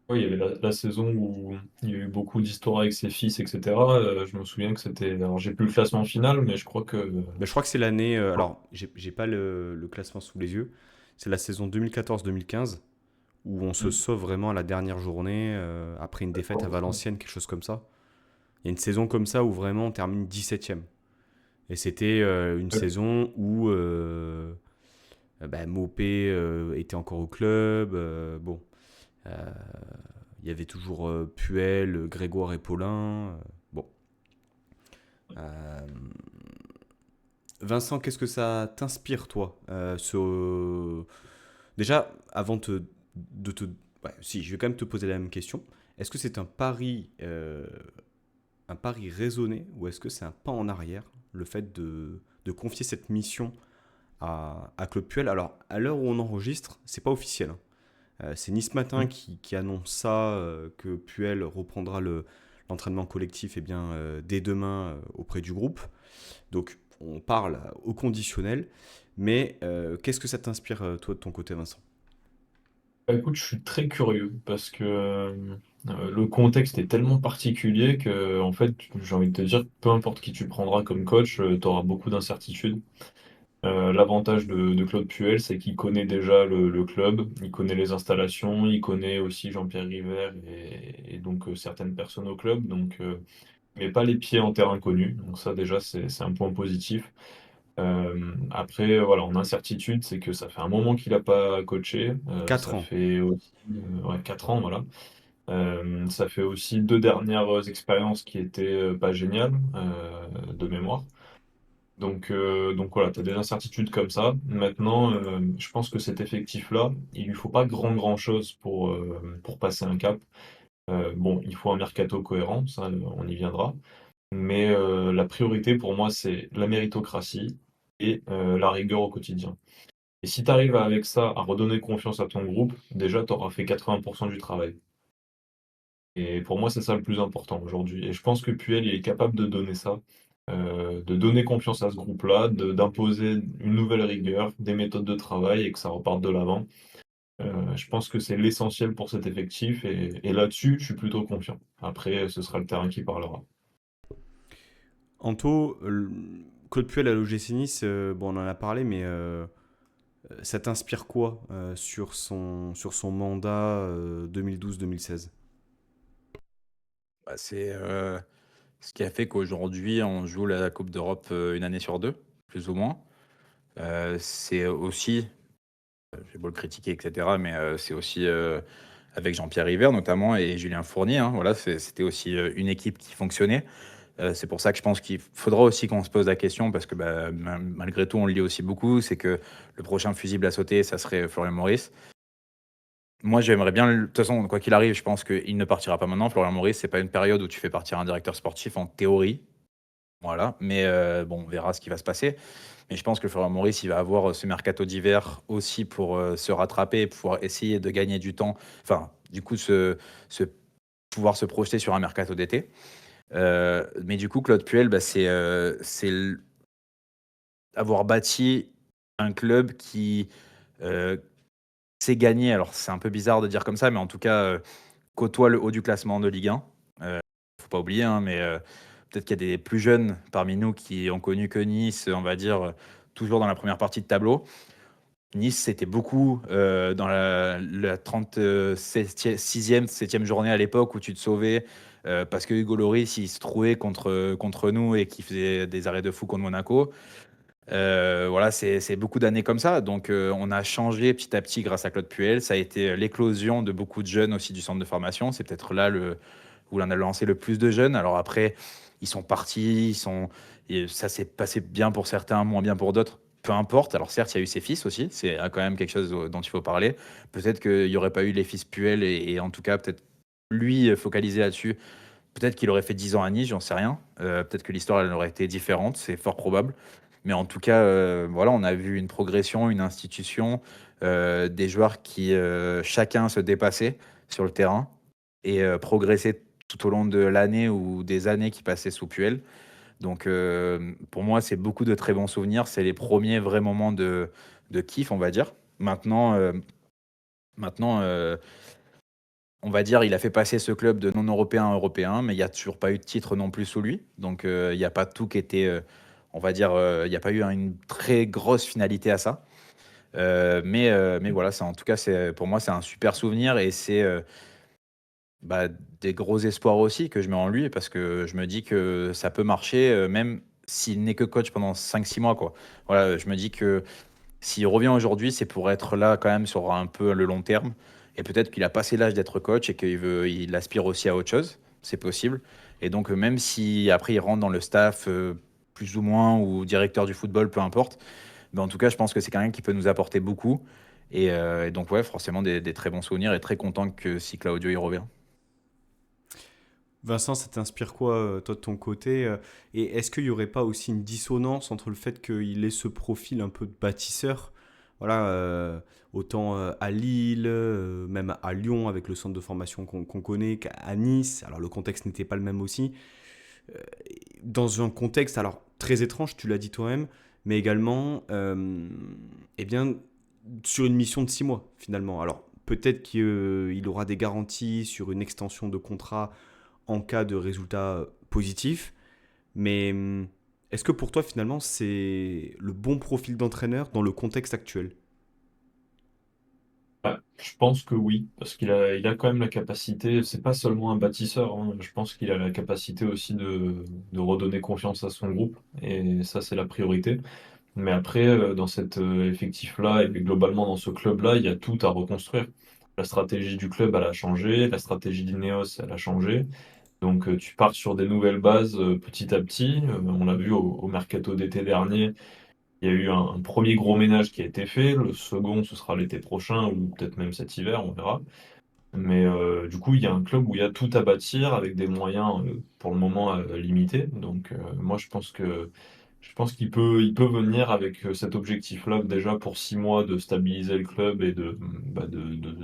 [SPEAKER 2] Oui, il y avait la saison où il y a eu beaucoup d'histoires avec ses fils, etc. Je me souviens que c'était. Alors, j'ai plus le classement final, mais je crois que.
[SPEAKER 1] Ben, je crois que c'est l'année. Alors, j'ai pas le classement sous les yeux. C'est la saison 2014-2015 où on se
[SPEAKER 2] Hmm.
[SPEAKER 1] sauve vraiment à la dernière journée après une défaite à Valenciennes, quelque chose comme ça. Il y a une saison comme ça où vraiment on termine 17e. Et c'était une saison où Mopé était encore au club. Bon, euh, il y avait toujours Puel, Grégoire et Paulin. Bon. Euh, Vincent, qu'est-ce que ça t'inspire, toi Déjà, avant de te... Ouais, si, je vais quand même te poser la même question. Est-ce que c'est un pari raisonné ou est-ce que c'est un pas en arrière, le fait de confier cette mission à Claude Puel? Alors, à l'heure où on enregistre, c'est pas officiel, hein. C'est Nice Matin qui annonce ça, que Puel reprendra l'entraînement collectif dès demain auprès du groupe. Donc, on parle au conditionnel. Mais qu'est-ce que ça t'inspire, toi, de ton côté, Vincent?
[SPEAKER 2] Bah, écoute, je suis très curieux parce que le contexte est tellement particulier que, en fait, j'ai envie de te dire, peu importe qui tu prendras comme coach, tu auras beaucoup d'incertitudes. L'avantage de Claude Puel, c'est qu'il connaît déjà le club, il connaît les installations, il connaît aussi Jean-Pierre River et donc certaines personnes au club, donc mais pas les pieds en terre inconnue. Donc ça déjà c'est un point positif. Après voilà, en incertitude, c'est que ça fait un moment qu'il n'a pas coaché,
[SPEAKER 1] 4
[SPEAKER 2] ça
[SPEAKER 1] ans.
[SPEAKER 2] fait aussi ouais, 4 ans voilà. Ça fait aussi 2 dernières expériences qui étaient pas géniales de mémoire. Donc voilà, tu as des incertitudes comme ça. Maintenant, je pense que cet effectif-là, il lui faut pas grand-chose pour passer un cap. Bon, il faut un mercato cohérent, ça, on y viendra. Mais la priorité pour moi, c'est la méritocratie et la rigueur au quotidien. Et si tu arrives avec ça à redonner confiance à ton groupe, déjà, tu auras fait 80% du travail. Et pour moi, c'est ça le plus important aujourd'hui. Et je pense que Puel, il est capable de donner ça, de donner confiance à ce groupe-là, d'imposer une nouvelle rigueur, des méthodes de travail et que ça reparte de l'avant. Je pense que c'est l'essentiel pour cet effectif et là-dessus, je suis plutôt confiant. Après, ce sera le terrain qui parlera.
[SPEAKER 1] Anto, Claude Puel à l'OGC Nice, bon, on en a parlé, mais ça t'inspire quoi sur son mandat 2012-2016?
[SPEAKER 3] C'est ce qui a fait qu'aujourd'hui, on joue la Coupe d'Europe une année sur deux, plus ou moins. C'est aussi, j'ai beau le critiquer, etc., mais c'est aussi avec Jean-Pierre River notamment et Julien Fournier, hein. Voilà, c'était aussi une équipe qui fonctionnait. C'est pour ça que je pense qu'il faudra aussi qu'on se pose la question, parce que malgré tout, on le lit aussi beaucoup, c'est que le prochain fusible à sauter, ça serait Florian Maurice. Moi, j'aimerais bien, de toute façon, quoi qu'il arrive, je pense qu'il ne partira pas maintenant. Florian Maurice, c'est pas une période où tu fais partir un directeur sportif en théorie. Voilà, mais bon, on verra ce qui va se passer. Mais je pense que Florian Maurice, il va avoir ce mercato d'hiver aussi pour se rattraper, pouvoir essayer de gagner du temps. Enfin, du coup, se pouvoir se projeter sur un mercato d'été. Mais du coup, Claude Puel, c'est avoir bâti un club qui euh, sait gagner. Alors, c'est un peu bizarre de dire comme ça, mais en tout cas, côtoie le haut du classement de Ligue 1. Faut pas oublier, hein, mais peut-être qu'il y a des plus jeunes parmi nous qui ont connu que Nice, on va dire, toujours dans la première partie de tableau. Nice, c'était beaucoup dans la 36e, 7e journée à l'époque où tu te sauvais parce que Hugo Lloris, il se trouvait contre nous et qui faisait des arrêts de fou contre Monaco. Voilà, c'est beaucoup d'années comme ça. Donc, on a changé petit à petit grâce à Claude Puel. Ça a été l'éclosion de beaucoup de jeunes aussi du centre de formation. C'est peut-être là où on a lancé le plus de jeunes. Alors après, ils sont partis, et ça s'est passé bien pour certains, moins bien pour d'autres. Peu importe. Alors certes, il y a eu ses fils aussi. C'est quand même quelque chose dont il faut parler. Peut-être qu'il n'y aurait pas eu les fils Puel et en tout cas, peut-être lui focalisé là-dessus. Peut-être qu'il aurait fait 10 ans à Nice, j'en sais rien. Peut-être que l'histoire elle aurait été différente, c'est fort probable. Mais en tout cas, voilà, on a vu une progression, une institution, des joueurs qui chacun se dépassait sur le terrain et progressait tout au long de l'année ou des années qui passaient sous Puel. Donc pour moi, c'est beaucoup de très bons souvenirs. C'est les premiers vrais moments de kiff, on va dire. Maintenant, on va dire, il a fait passer ce club de non-européen à européen, mais il n'y a toujours pas eu de titre non plus sous lui. Donc, il n'y a pas tout qui était, on va dire, il n'y a pas eu une très grosse finalité à ça. Mais voilà, en tout cas, pour moi, c'est un super souvenir et c'est bah, des gros espoirs aussi que je mets en lui parce que je me dis que ça peut marcher, même s'il n'est que coach pendant 5 6 mois, quoi. Voilà, je me dis que s'il revient aujourd'hui, c'est pour être là quand même sur un peu le long terme. Et peut-être qu'il a passé l'âge d'être coach et il aspire aussi à autre chose. C'est possible. Et donc, même si après il rentre dans le staff, plus ou moins, ou directeur du football, peu importe, mais en tout cas, je pense que c'est quelqu'un qui peut nous apporter beaucoup. Et donc, ouais, forcément, des très bons souvenirs et très content que si Claudio y revient.
[SPEAKER 1] Vincent, ça t'inspire quoi, toi, de ton côté Et est-ce qu'il n'y aurait pas aussi une dissonance entre le fait qu'il ait ce profil un peu de bâtisseur, voilà, autant à Lille, même à Lyon, avec le centre de formation qu'on connaît, qu'à Nice, alors le contexte n'était pas le même aussi, euh, dans un contexte, alors très étrange, tu l'as dit toi-même, mais également, eh bien, sur une mission de 6 mois, finalement. Alors, peut-être qu'il aura des garanties sur une extension de contrat en cas de résultat positif. Mais est-ce que pour toi, finalement, c'est le bon profil d'entraîneur dans le contexte actuel?
[SPEAKER 2] Ouais, je pense que oui, parce il a quand même la capacité, c'est pas seulement un bâtisseur, hein, je pense qu'il a la capacité aussi de redonner confiance à son groupe, et ça c'est la priorité. Mais après, dans cet effectif-là, et globalement dans ce club-là, il y a tout à reconstruire. La stratégie du club, elle a changé, la stratégie d'Ineos, elle a changé. Donc tu pars sur des nouvelles bases petit à petit. On l'a vu au mercato d'été dernier, il y a eu un premier gros ménage qui a été fait. Le second, ce sera l'été prochain ou peut-être même cet hiver, on verra. Mais du coup, il y a un club où il y a tout à bâtir avec des moyens pour le moment limités. Donc moi, je pense il peut venir avec cet objectif-là déjà pour 6 mois de stabiliser le club et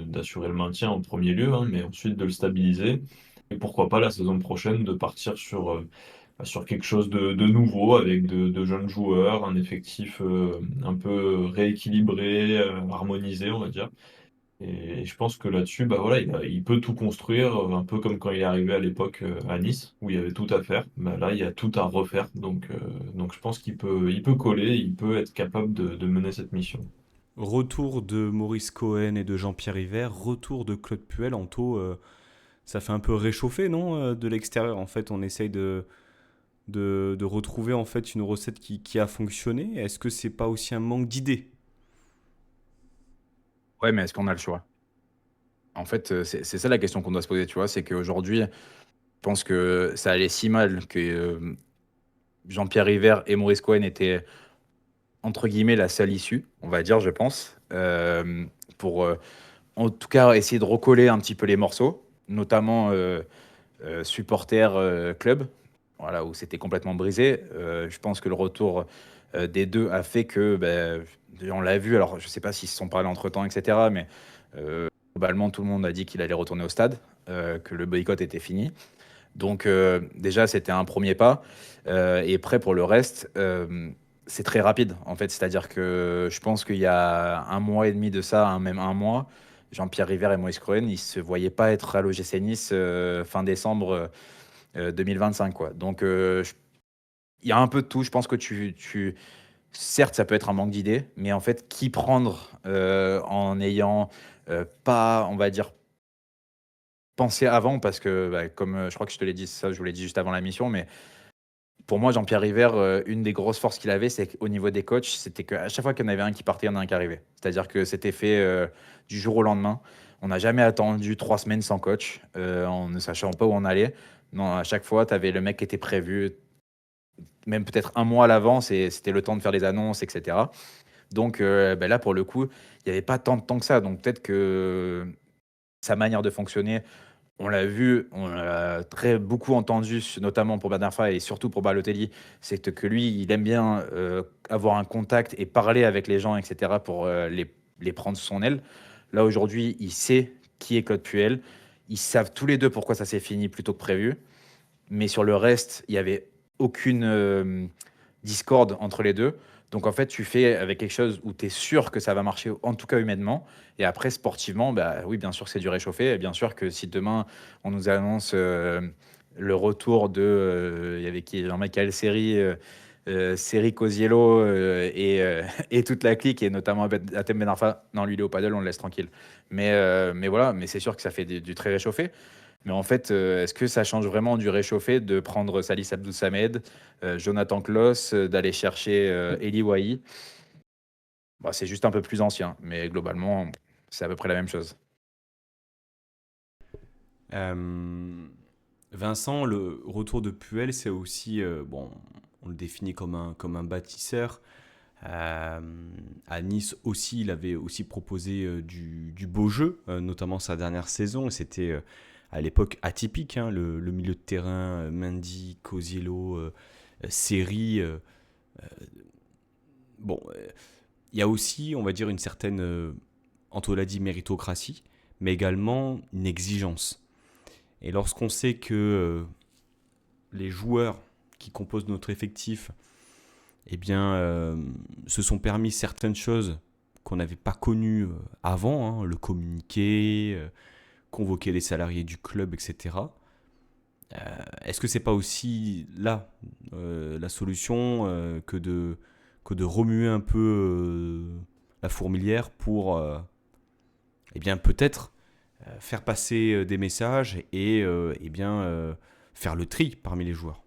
[SPEAKER 2] d'assurer le maintien en premier lieu, hein, mais ensuite de le stabiliser. Et pourquoi pas la saison prochaine de partir sur quelque chose de nouveau avec de jeunes joueurs, un effectif un peu rééquilibré, harmonisé, on va dire. Et je pense que là-dessus, bah voilà, il peut tout construire, un peu comme quand il est arrivé à l'époque à Nice, où il y avait tout à faire. Bah là, il y a tout à refaire. Donc je pense il peut coller, il peut être capable de mener cette mission.
[SPEAKER 1] Retour de Maurice Cohen et de Jean-Pierre River, retour de Claude Puel. Anto, ça fait un peu réchauffer, non, de l'extérieur. En fait, on essaye de retrouver en fait une recette qui a fonctionné. Est-ce que c'est pas aussi un manque d'idées?
[SPEAKER 3] Ouais, mais est-ce qu'on a le choix? En fait, c'est ça la question qu'on doit se poser, tu vois. C'est qu'aujourd'hui, je pense que ça allait si mal que Jean-Pierre River et Maurice Cohen étaient entre guillemets la seule issue, on va dire, je pense, pour en tout cas essayer de recoller un petit peu les morceaux, notamment supporter club, voilà, où c'était complètement brisé. Je pense que le retour des deux a fait que, ben, on l'a vu, alors je sais pas s'ils se sont parlé entre-temps, etc., mais globalement, tout le monde a dit qu'il allait retourner au stade, que le boycott était fini. Donc déjà, c'était un premier pas. Et après, pour le reste, c'est très rapide, en fait. C'est-à-dire que je pense qu'il y a un mois et demi de ça, même un mois, Jean-Pierre River et Moïse Cohen, ils ne se voyaient pas être à l'OGC Nice fin décembre 2025, quoi. Donc il y a un peu de tout. Je pense que certes, ça peut être un manque d'idées, mais en fait, qui prendre en ayant pas, on va dire, pensé avant, parce que, bah, comme je crois que je te l'ai dit, ça, je vous l'ai dit juste avant la mission, mais pour moi, Jean-Pierre River, une des grosses forces qu'il avait, c'est qu'au niveau des coachs, c'était qu'à chaque fois qu'il y en avait un qui partait, il y en a un qui arrivait. C'est-à-dire que c'était fait du jour au lendemain. On n'a jamais attendu 3 semaines sans coach, en ne sachant pas où on allait. Non, à chaque fois, tu avais le mec qui était prévu, même peut-être un mois à l'avance, et c'était le temps de faire les annonces, etc. Donc ben là, pour le coup, il n'y avait pas tant de temps que ça. Donc peut-être que sa manière de fonctionner, on l'a vu, on l'a très beaucoup entendu, notamment pour Ben Arfa et surtout pour Balotelli, c'est que lui, il aime bien avoir un contact et parler avec les gens, etc., pour les prendre sous son aile. Là, aujourd'hui, il sait qui est Claude Puel. Ils savent tous les deux pourquoi ça s'est fini plus tôt que prévu. Mais sur le reste, il n'y avait aucune discorde entre les deux. Donc en fait, tu fais avec quelque chose où tu es sûr que ça va marcher, en tout cas humainement. Et après, sportivement, bah, oui, bien sûr que c'est du réchauffé. Et bien sûr que si demain, on nous annonce le retour de... Il y avait qui? Jean-Michel Seri Coziello et toute la clique, et notamment Atem Ben Arfa. Non, lui, il est au paddle, on le laisse tranquille. Mais voilà, mais c'est sûr que ça fait du très réchauffé. Mais en fait, est-ce que ça change vraiment du réchauffé de prendre Salis Abdou Samed, Jonathan Klaus, d'aller chercher Eli Wahi? Bah, c'est juste un peu plus ancien, mais globalement, c'est à peu près la même chose.
[SPEAKER 1] Euh, Vincent, le retour de Puel, c'est aussi, bon, on le définit comme un bâtisseur. Euh, à Nice aussi, il avait aussi proposé du beau jeu, notamment sa dernière saison. Et c'était à l'époque atypique, hein, le milieu de terrain, Mendy, Cosiello, Seri. Bon, il y a aussi, on va dire, une certaine, Anto l'a dit, méritocratie, mais également une exigence. Et lorsqu'on sait que les joueurs qui composent notre effectif, eh bien, se sont permis certaines choses qu'on n'avait pas connues avant, hein, le communiquer, convoquer les salariés du club, etc. Est-ce que c'est pas aussi là la solution que de remuer un peu la fourmilière pour eh bien peut-être faire passer des messages et eh bien faire le tri parmi les joueurs.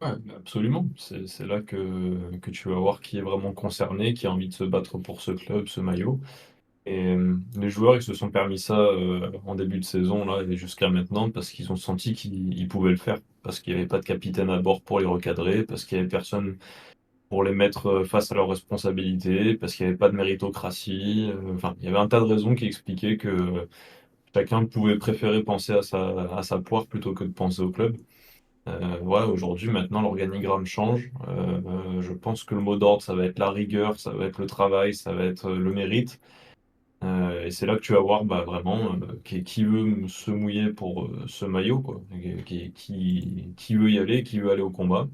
[SPEAKER 2] Ouais, mais absolument. C'est là que tu vas voir qui est vraiment concerné, qui a envie de se battre pour ce club, ce maillot. Et les joueurs, ils se sont permis ça en début de saison là et jusqu'à maintenant parce qu'ils ont senti qu'ils pouvaient le faire, parce qu'il n'y avait pas de capitaine à bord pour les recadrer, parce qu'il n'y avait personne pour les mettre face à leurs responsabilités, parce qu'il n'y avait pas de méritocratie. Enfin, il y avait un tas de raisons qui expliquaient que chacun pouvait préférer penser à sa poire plutôt que de penser au club. Ouais, aujourd'hui, maintenant, l'organigramme change. Je pense que le mot d'ordre, ça va être la rigueur, ça va être le travail, ça va être le mérite. Et c'est là que tu vas voir bah, vraiment qui veut se mouiller pour ce maillot, quoi. Qui veut y aller, qui veut aller au combat.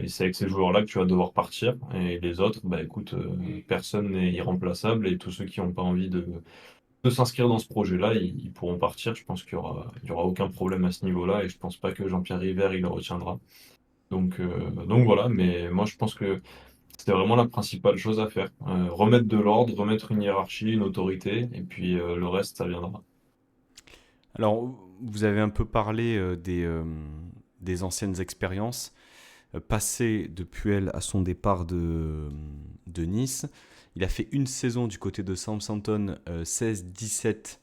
[SPEAKER 2] Et c'est avec ces joueurs-là que tu vas devoir partir. Et les autres, bah écoute, personne n'est irremplaçable. Et tous ceux qui n'ont pas envie de s'inscrire dans ce projet-là, ils pourront partir. Je pense qu'il y aura aucun problème à ce niveau-là. Et je pense pas que Jean-Pierre River, il le retiendra. Donc voilà, mais moi je pense que c'était vraiment la principale chose à faire. Remettre de l'ordre, remettre une hiérarchie, une autorité, et puis le reste, ça viendra.
[SPEAKER 1] Alors, vous avez un peu parlé des anciennes expériences. Passé de Puel à son départ de Nice. Il a fait une saison du côté de Southampton, 16-17,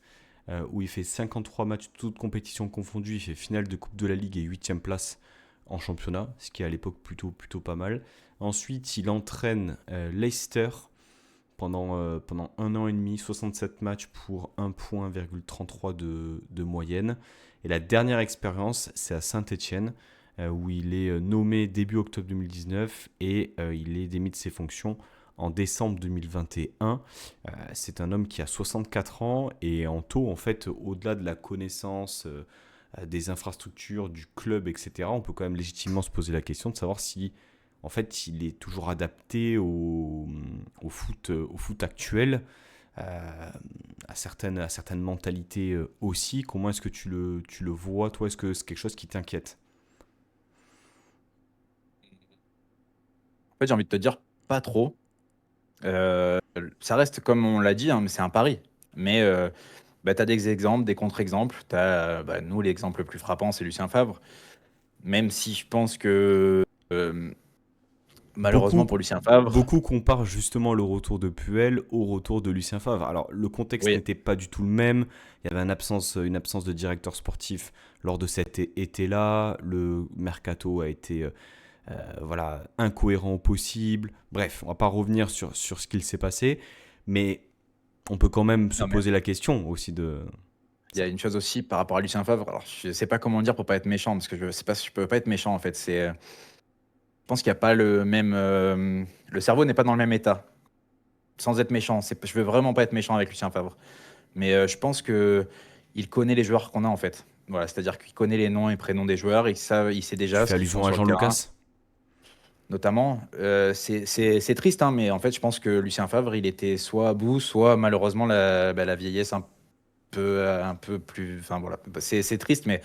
[SPEAKER 1] où il fait 53 matchs, toutes compétitions confondues. Il fait finale de Coupe de la Ligue et 8e place en championnat, ce qui est à l'époque plutôt pas mal. Ensuite, il entraîne Leicester pendant un an et demi, 67 matchs pour 1,33 de moyenne. Et la dernière expérience, c'est à Saint-Étienne, où il est nommé début octobre 2019 et il est démis de ses fonctions en décembre 2021. C'est un homme qui a 64 ans et Anto, en fait, au-delà de la connaissance des infrastructures, du club, etc., on peut quand même légitimement se poser la question de savoir si, en fait, il est toujours adapté au foot actuel, à certaines mentalités aussi. Comment est-ce que tu le vois, toi? Est-ce que c'est quelque chose qui t'inquiète?
[SPEAKER 3] En fait, j'ai envie de te dire pas trop. Euh, Ça reste comme on l'a dit, hein, mais c'est un pari. Mais bah, tu as des exemples, des contre-exemples. Nous, l'exemple le plus frappant, c'est Lucien Favre. Même si je pense que malheureusement
[SPEAKER 1] Beaucoup,
[SPEAKER 3] pour Lucien Favre,
[SPEAKER 1] beaucoup comparent justement le retour de Puel au retour de Lucien Favre. Alors, le contexte
[SPEAKER 3] oui,
[SPEAKER 1] n'était pas du tout le même. Il y avait une absence de directeur sportif lors de cet été-là. Le mercato a été voilà, incohérent au possible. Bref, on va pas revenir sur ce qu'il s'est passé. Mais on peut quand même se
[SPEAKER 3] non, mais
[SPEAKER 1] poser la question aussi de...
[SPEAKER 3] il y a une chose aussi par rapport à Lucien Favre. Alors, je sais pas comment dire pour pas être méchant, parce que je sais pas si je peux pas être méchant en fait. Je pense qu'il n'y a pas le même. Le cerveau n'est pas dans le même état. Sans être méchant, je veux vraiment pas être méchant avec Lucien Favre. Mais je pense que il connaît les joueurs qu'on a en fait. Voilà, c'est-à-dire qu'il connaît les noms et prénoms des joueurs, il sait
[SPEAKER 1] Tu
[SPEAKER 3] déjà ce
[SPEAKER 1] fais
[SPEAKER 3] qu'ils font
[SPEAKER 1] allusion à
[SPEAKER 3] sur le
[SPEAKER 1] Jean
[SPEAKER 3] terrain.
[SPEAKER 1] Lucas?
[SPEAKER 3] Notamment, c'est triste, hein, mais en fait, je pense que Lucien Favre, il était soit à bout, soit malheureusement la vieillesse un peu plus. Enfin voilà, c'est triste, mais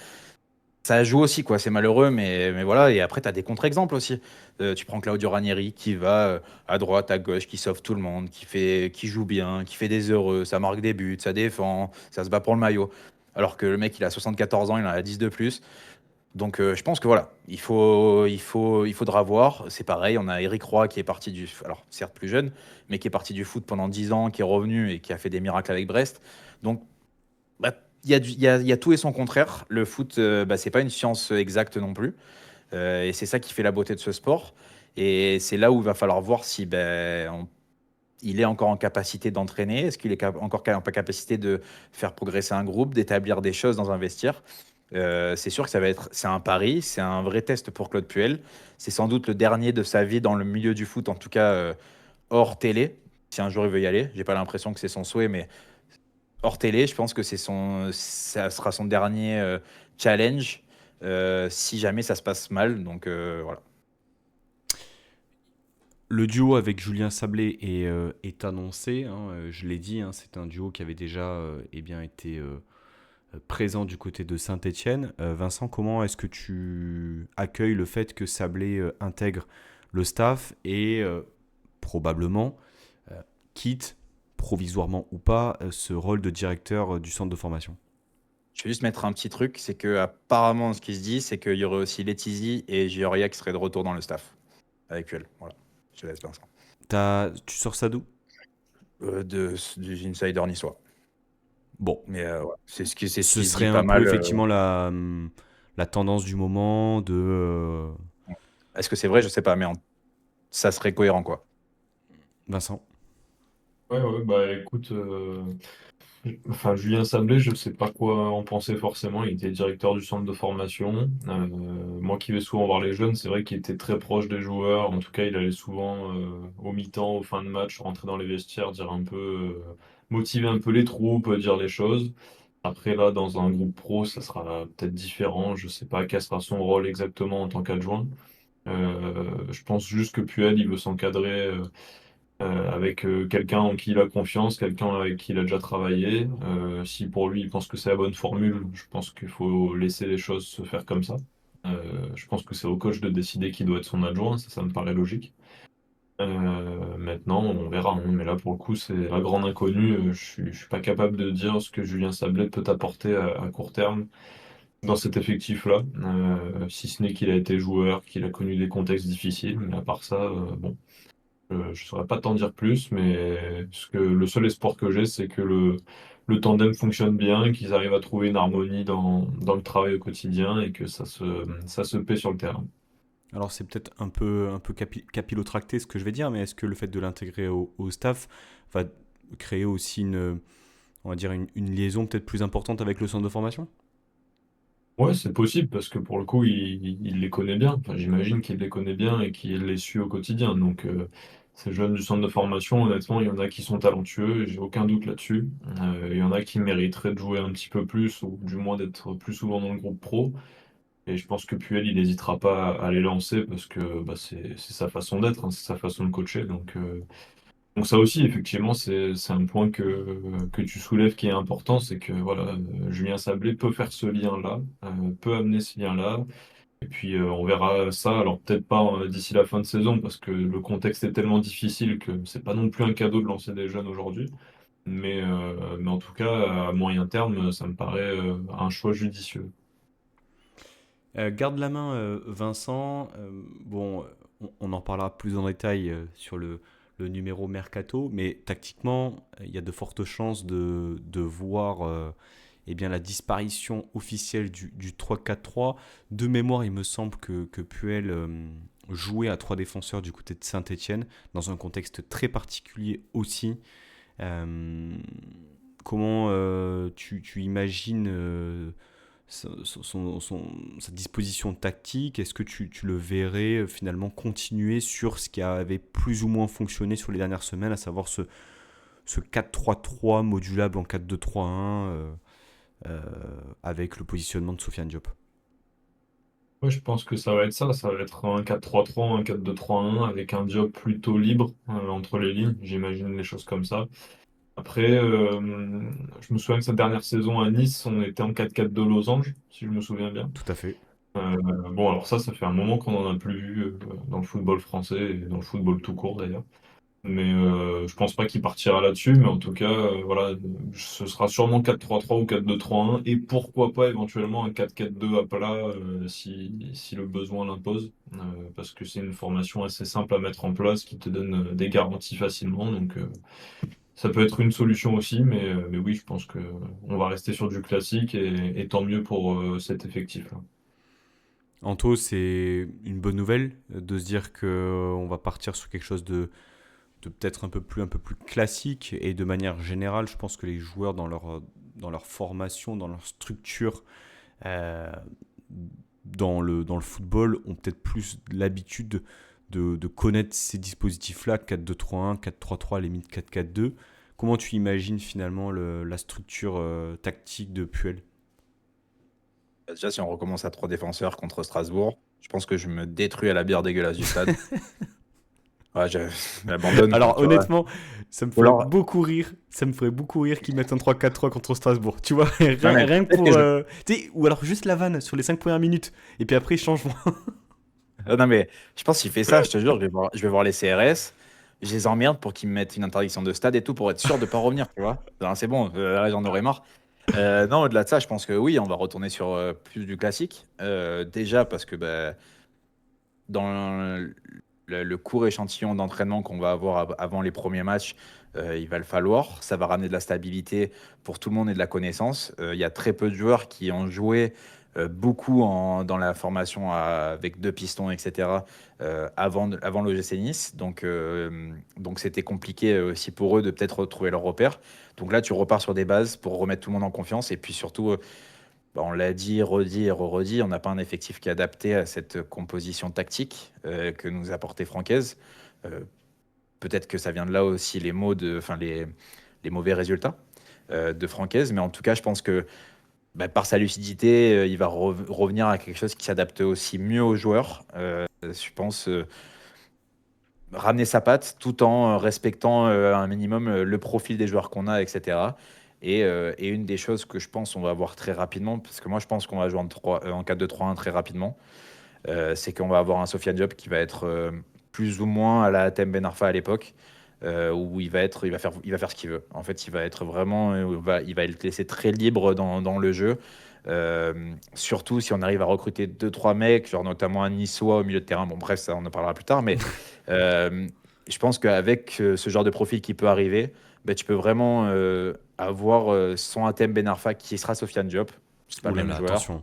[SPEAKER 3] ça joue aussi, quoi. C'est malheureux, mais voilà. Et après, tu as des contre-exemples aussi. Tu prends Claudio Ranieri qui va à droite, à gauche, qui sauve tout le monde, qui joue bien, qui fait des heureux, ça marque des buts, ça défend, ça se bat pour le maillot. Alors que le mec, il a 74 ans, il en a 10 de plus. Donc je pense que voilà, il faudra voir. C'est pareil, on a Eric Roy qui est parti alors certes plus jeune, mais qui est parti du foot pendant 10 ans, qui est revenu et qui a fait des miracles avec Brest. Donc bah, il y a tout et son contraire. Le foot, c'est pas une science exacte non plus. Et c'est ça qui fait la beauté de ce sport. Et c'est là où il va falloir voir si il est encore en capacité d'entraîner. Est-ce qu'il est encore en capacité de faire progresser un groupe, d'établir des choses dans un vestiaire. C'est sûr que c'est un pari, c'est un vrai test pour Claude Puel. C'est sans doute le dernier de sa vie dans le milieu du foot, en tout cas hors télé. Si un jour il veut y aller, j'ai pas l'impression que c'est son souhait, mais hors télé. Je pense que ça sera son dernier challenge si jamais ça se passe mal. Donc voilà.
[SPEAKER 1] Le duo avec Julien Sablé est annoncé, hein, je l'ai dit, hein, c'est un duo qui avait déjà été présent du côté de Saint-Étienne. Vincent, comment est-ce que tu accueilles le fait que Sablé intègre le staff et probablement quitte, provisoirement ou pas, ce rôle de directeur du centre de formation?
[SPEAKER 3] Je vais juste mettre un petit truc, c'est que apparemment ce qui se dit, c'est qu'il y aurait aussi Letizy et Gioria qui seraient de retour dans le staff avec Puel. Voilà. Je te laisse Vincent.
[SPEAKER 1] Tu sors ça d'où?
[SPEAKER 3] Du insider niçois.
[SPEAKER 1] Bon,
[SPEAKER 3] Mais ouais, c'est ce
[SPEAKER 1] ce
[SPEAKER 3] qui se
[SPEAKER 1] serait
[SPEAKER 3] dit pas
[SPEAKER 1] un peu
[SPEAKER 3] mal.
[SPEAKER 1] effectivement la tendance du moment de
[SPEAKER 3] Est-ce que c'est vrai? Je sais pas, mais ça serait cohérent, quoi.
[SPEAKER 1] Vincent.
[SPEAKER 2] Ouais, ouais, bah écoute, enfin, Julien Sablé, je sais pas quoi en penser forcément. Il était directeur du centre de formation. Moi qui vais souvent voir les jeunes, c'est vrai qu'il était très proche des joueurs. En tout cas, il allait souvent au mi-temps, au fin de match, rentrer dans les vestiaires, dire un peu, motiver un peu les troupes, dire les choses. Après, là, dans un groupe pro, ça sera peut-être différent. Je sais pas quel sera son rôle exactement en tant qu'adjoint. Je pense juste que Puel, il veut s'encadrer. Avec quelqu'un en qui il a confiance, quelqu'un avec qui il a déjà travaillé. Si pour lui il pense que c'est la bonne formule, je pense qu'il faut laisser les choses se faire comme ça. Je pense que c'est au coach de décider qui doit être son adjoint, ça me paraît logique. Maintenant, on verra, hein. Mais là, pour le coup, c'est la grande inconnue. Je suis pas capable de dire ce que Julien Sablé peut apporter à court terme dans cet effectif-là, si ce n'est qu'il a été joueur, qu'il a connu des contextes difficiles. Mais à part ça, bon. Je ne saurais pas t'en dire plus, mais le seul espoir que j'ai, c'est que le tandem fonctionne bien, qu'ils arrivent à trouver une harmonie dans le travail au quotidien et que ça se paie sur le terrain.
[SPEAKER 1] Alors c'est peut-être un peu capillotracté ce que je vais dire, mais est-ce que le fait de l'intégrer au staff va créer aussi on va dire une liaison peut-être plus importante avec le centre de formation?
[SPEAKER 2] Ouais, c'est possible parce que pour le coup, il les connaît bien. Enfin, j'imagine qu'il les connaît bien et qu'il les suit au quotidien. Donc, Ces jeunes du centre de formation, honnêtement, il y en a qui sont talentueux, j'ai aucun doute là-dessus. Il y en a qui mériteraient de jouer un petit peu plus, ou du moins d'être plus souvent dans le groupe pro. Et je pense que Puel, il n'hésitera pas à les lancer parce que bah, c'est sa façon d'être, hein, c'est sa façon de coacher. Donc ça aussi, effectivement, c'est un point que tu soulèves qui est important, c'est que voilà, Julien Sablé peut faire ce lien-là, peut amener ce lien-là. Et puis on verra ça, alors peut-être pas d'ici la fin de saison, parce que le contexte est tellement difficile que c'est pas non plus un cadeau de lancer des jeunes aujourd'hui. Mais en tout cas, à moyen terme, ça me paraît un choix judicieux.
[SPEAKER 1] Garde la main, Vincent. Bon, on en parlera plus en détail sur le numéro Mercato, mais tactiquement, il y a de fortes chances de voir eh bien, la disparition officielle du 3-4-3. De mémoire, il me semble que Puel jouait à trois défenseurs du côté de Saint-Etienne, dans un contexte très particulier aussi. Euh, Comment tu imagines sa disposition tactique? Est-ce que tu le verrais finalement continuer sur ce qui avait plus ou moins fonctionné sur les dernières semaines, à savoir ce 4-3-3 modulable en 4-2-3-1 avec le positionnement de Sofiane Diop?
[SPEAKER 2] Ouais, je pense que ça va être ça, ça va être un 4-3-3, un 4-2-3-1 avec un job plutôt libre entre les lignes, j'imagine les choses comme ça. Après, je me souviens que sa dernière saison à Nice, on était en 4-4-2 losange, si je me souviens bien.
[SPEAKER 1] Tout à fait.
[SPEAKER 2] Bon, alors ça fait un moment qu'on n'en a plus vu dans le football français et dans le football tout court d'ailleurs. Mais je pense pas qu'il partira là-dessus, mais en tout cas, voilà, ce sera sûrement 4-3-3 ou 4-2-3-1, et pourquoi pas éventuellement un 4-4-2 à plat si le besoin l'impose, parce que c'est une formation assez simple à mettre en place qui te donne des garanties facilement, donc ça peut être une solution aussi, mais oui, je pense que on va rester sur du classique et tant mieux pour cet effectif-là.
[SPEAKER 1] Anto, c'est une bonne nouvelle de se dire qu'on va partir sur quelque chose de peut-être un peu plus classique, et de manière générale, je pense que les joueurs dans leur formation, dans leur structure, euh, dans le football, ont peut-être plus l'habitude de connaître ces dispositifs-là, 4-2-3-1, 4-3-3, limite 4-4-2. Comment tu imagines finalement la structure tactique de Puel?
[SPEAKER 3] Déjà, si on recommence à trois défenseurs contre Strasbourg, je pense que je me détruis à la bière dégueulasse du stade. Ouais, j'abandonne, quoi,
[SPEAKER 1] Alors
[SPEAKER 3] tu vois.
[SPEAKER 1] honnêtement, ça me
[SPEAKER 3] Ou
[SPEAKER 1] ferait
[SPEAKER 3] alors,
[SPEAKER 1] beaucoup rire. Ça me ferait beaucoup rire qu'ils mettent un 3-4-3 contre Strasbourg. Tu vois,
[SPEAKER 3] non, mais
[SPEAKER 1] rien que
[SPEAKER 3] peut-être que
[SPEAKER 1] pour. Tu sais, ou alors juste la vanne sur les 5 premières minutes. Et puis après, changement.
[SPEAKER 3] non, mais je pense qu'il fait ça, je te jure, je vais voir les CRS, je les emmerde pour qu'ils me mettent une interdiction de stade et tout pour être sûr de pas revenir, tu vois. Non, c'est bon, là j'en aurais marre. Non, au-delà de ça, je pense que oui, on va retourner sur plus du classique. Déjà parce que bah, dans le court échantillon d'entraînement qu'on va avoir avant les premiers matchs, il va le falloir. Ça va ramener de la stabilité pour tout le monde et de la connaissance. Il y a très peu de joueurs qui ont joué beaucoup dans la formation avec deux pistons, etc., avant l'OGC Nice. Donc c'était compliqué aussi pour eux de peut-être retrouver leur repère. Donc là, tu repars sur des bases pour remettre tout le monde en confiance. Et puis surtout, bah, on l'a dit, redit et redit, on n'a pas un effectif qui est adapté à cette composition tactique que nous apportait Francaise. Euh, Peut-être que ça vient de là aussi enfin les mauvais résultats de Francaise, mais en tout cas, je pense que bah, par sa lucidité, il va revenir à quelque chose qui s'adapte aussi mieux aux joueurs. Je pense ramener sa patte tout en respectant un minimum le profil des joueurs qu'on a, etc. Et une des choses que je pense on va voir très rapidement, parce que moi je pense qu'on va jouer en 4-2-3-1 très rapidement, c'est qu'on va avoir un Sofiane Diop qui va être plus ou moins à la Hatem Ben Arfa à l'époque, où il va faire ce qu'il veut. En fait, il va être vraiment, il va être laissé très libre dans le jeu. Surtout si on arrive à recruter deux trois mecs, genre notamment un Niçois au milieu de terrain. Bon, bref, ça on en parlera plus tard, mais euh, je pense qu'avec ce genre de profil qui peut arriver, ben, tu peux vraiment avoir son Hatem Ben Arfa qui sera Sofiane Diop. C'est pas
[SPEAKER 1] Ouh
[SPEAKER 3] le
[SPEAKER 1] là
[SPEAKER 3] même
[SPEAKER 1] là,
[SPEAKER 3] joueur.
[SPEAKER 1] attention.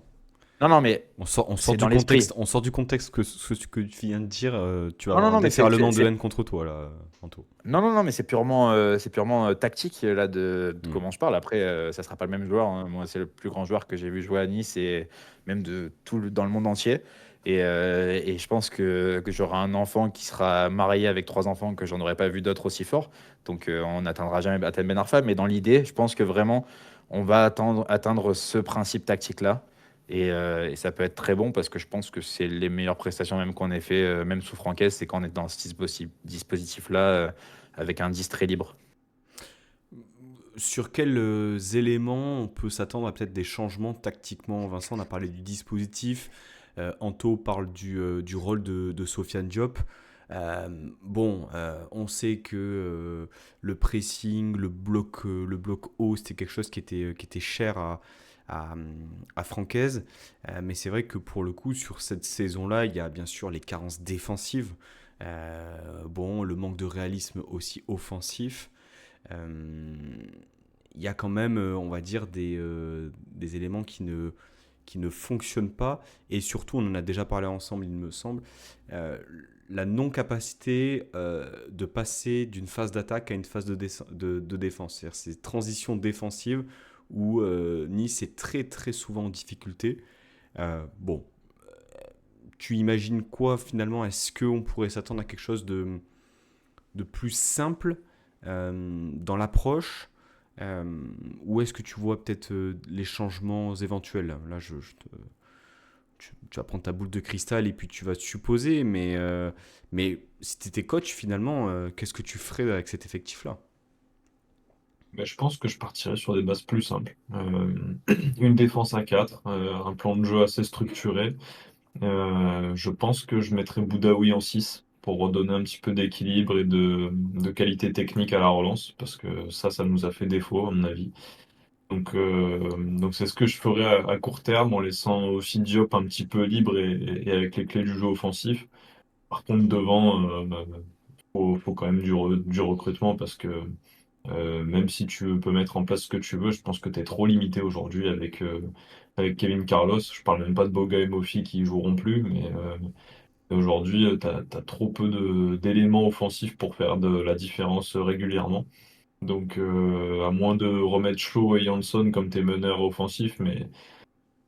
[SPEAKER 3] Mais
[SPEAKER 1] On sort
[SPEAKER 3] c'est
[SPEAKER 1] du
[SPEAKER 3] dans l'esprit.
[SPEAKER 1] contexte, on sort du contexte que ce que tu viens de dire. Tu vas
[SPEAKER 3] Non, non,
[SPEAKER 1] avoir un
[SPEAKER 3] non, mais
[SPEAKER 1] déferlement de haine contre toi, là, Anto.
[SPEAKER 3] non, non, non, mais c'est purement tactique là de
[SPEAKER 1] Hmm.
[SPEAKER 3] comment je parle. Après, ça sera pas le même joueur, hein. Moi, c'est le plus grand joueur que j'ai vu jouer à Nice et même dans le monde entier. Et je pense que j'aurai un enfant qui sera marié avec 3 enfants, que j'en aurais pas vu d'autres aussi forts. Donc on n'atteindra jamais Athènes Ben Arfa. Mais dans l'idée, je pense que vraiment, on va atteindre ce principe tactique-là. Et ça peut être très bon parce que je pense que c'est les meilleures prestations même qu'on ait fait, même sous Francaise, c'est quand on est dans ce dispositif-là, avec un 10 très libre.
[SPEAKER 1] Sur quels éléments on peut s'attendre à peut-être des changements tactiquement? Vincent, on a parlé du dispositif. Anto parle du rôle de Sofiane Diop. Bon, on sait que le pressing, le bloc haut, c'était quelque chose qui était cher à, à Francaise. Mais c'est vrai que pour le coup, sur cette saison-là, il y a bien sûr les carences défensives. Bon, le manque de réalisme aussi offensif. Euh, il y a quand même, on va dire, des éléments qui ne fonctionnent pas. Et surtout, on en a déjà parlé ensemble, il me semble, euh, la non-capacité de passer d'une phase d'attaque à une phase de défense. C'est-à-dire ces transitions défensives où Nice est très très souvent en difficulté. Bon, tu imagines quoi finalement? Est-ce qu'on pourrait s'attendre à quelque chose de plus simple dans l'approche, ou est-ce que tu vois peut-être les changements éventuels? Là, tu vas prendre ta boule de cristal et puis tu vas supposer, mais si tu étais coach finalement, qu'est-ce que tu ferais avec cet effectif-là?
[SPEAKER 2] Mais je pense que je partirais sur des bases plus simples. Une défense à 4, un plan de jeu assez structuré. Je pense que je mettrais Boudaoui en 6 pour redonner un petit peu d'équilibre et de qualité technique à la relance, parce que ça nous a fait défaut, à mon avis. Donc c'est ce que je ferais à court terme, en laissant aussi Diop un petit peu libre et avec les clés du jeu offensif. Par contre, devant, faut quand même du recrutement, parce que même si tu peux mettre en place ce que tu veux, je pense que tu es trop limité aujourd'hui avec Kevin Carlos. Je parle même pas de Boga et Mofi qui joueront plus, mais aujourd'hui, tu as trop peu d'éléments offensifs pour faire de la différence régulièrement. Donc, à moins de remettre Shaw et Jansson comme tes meneurs offensifs, mais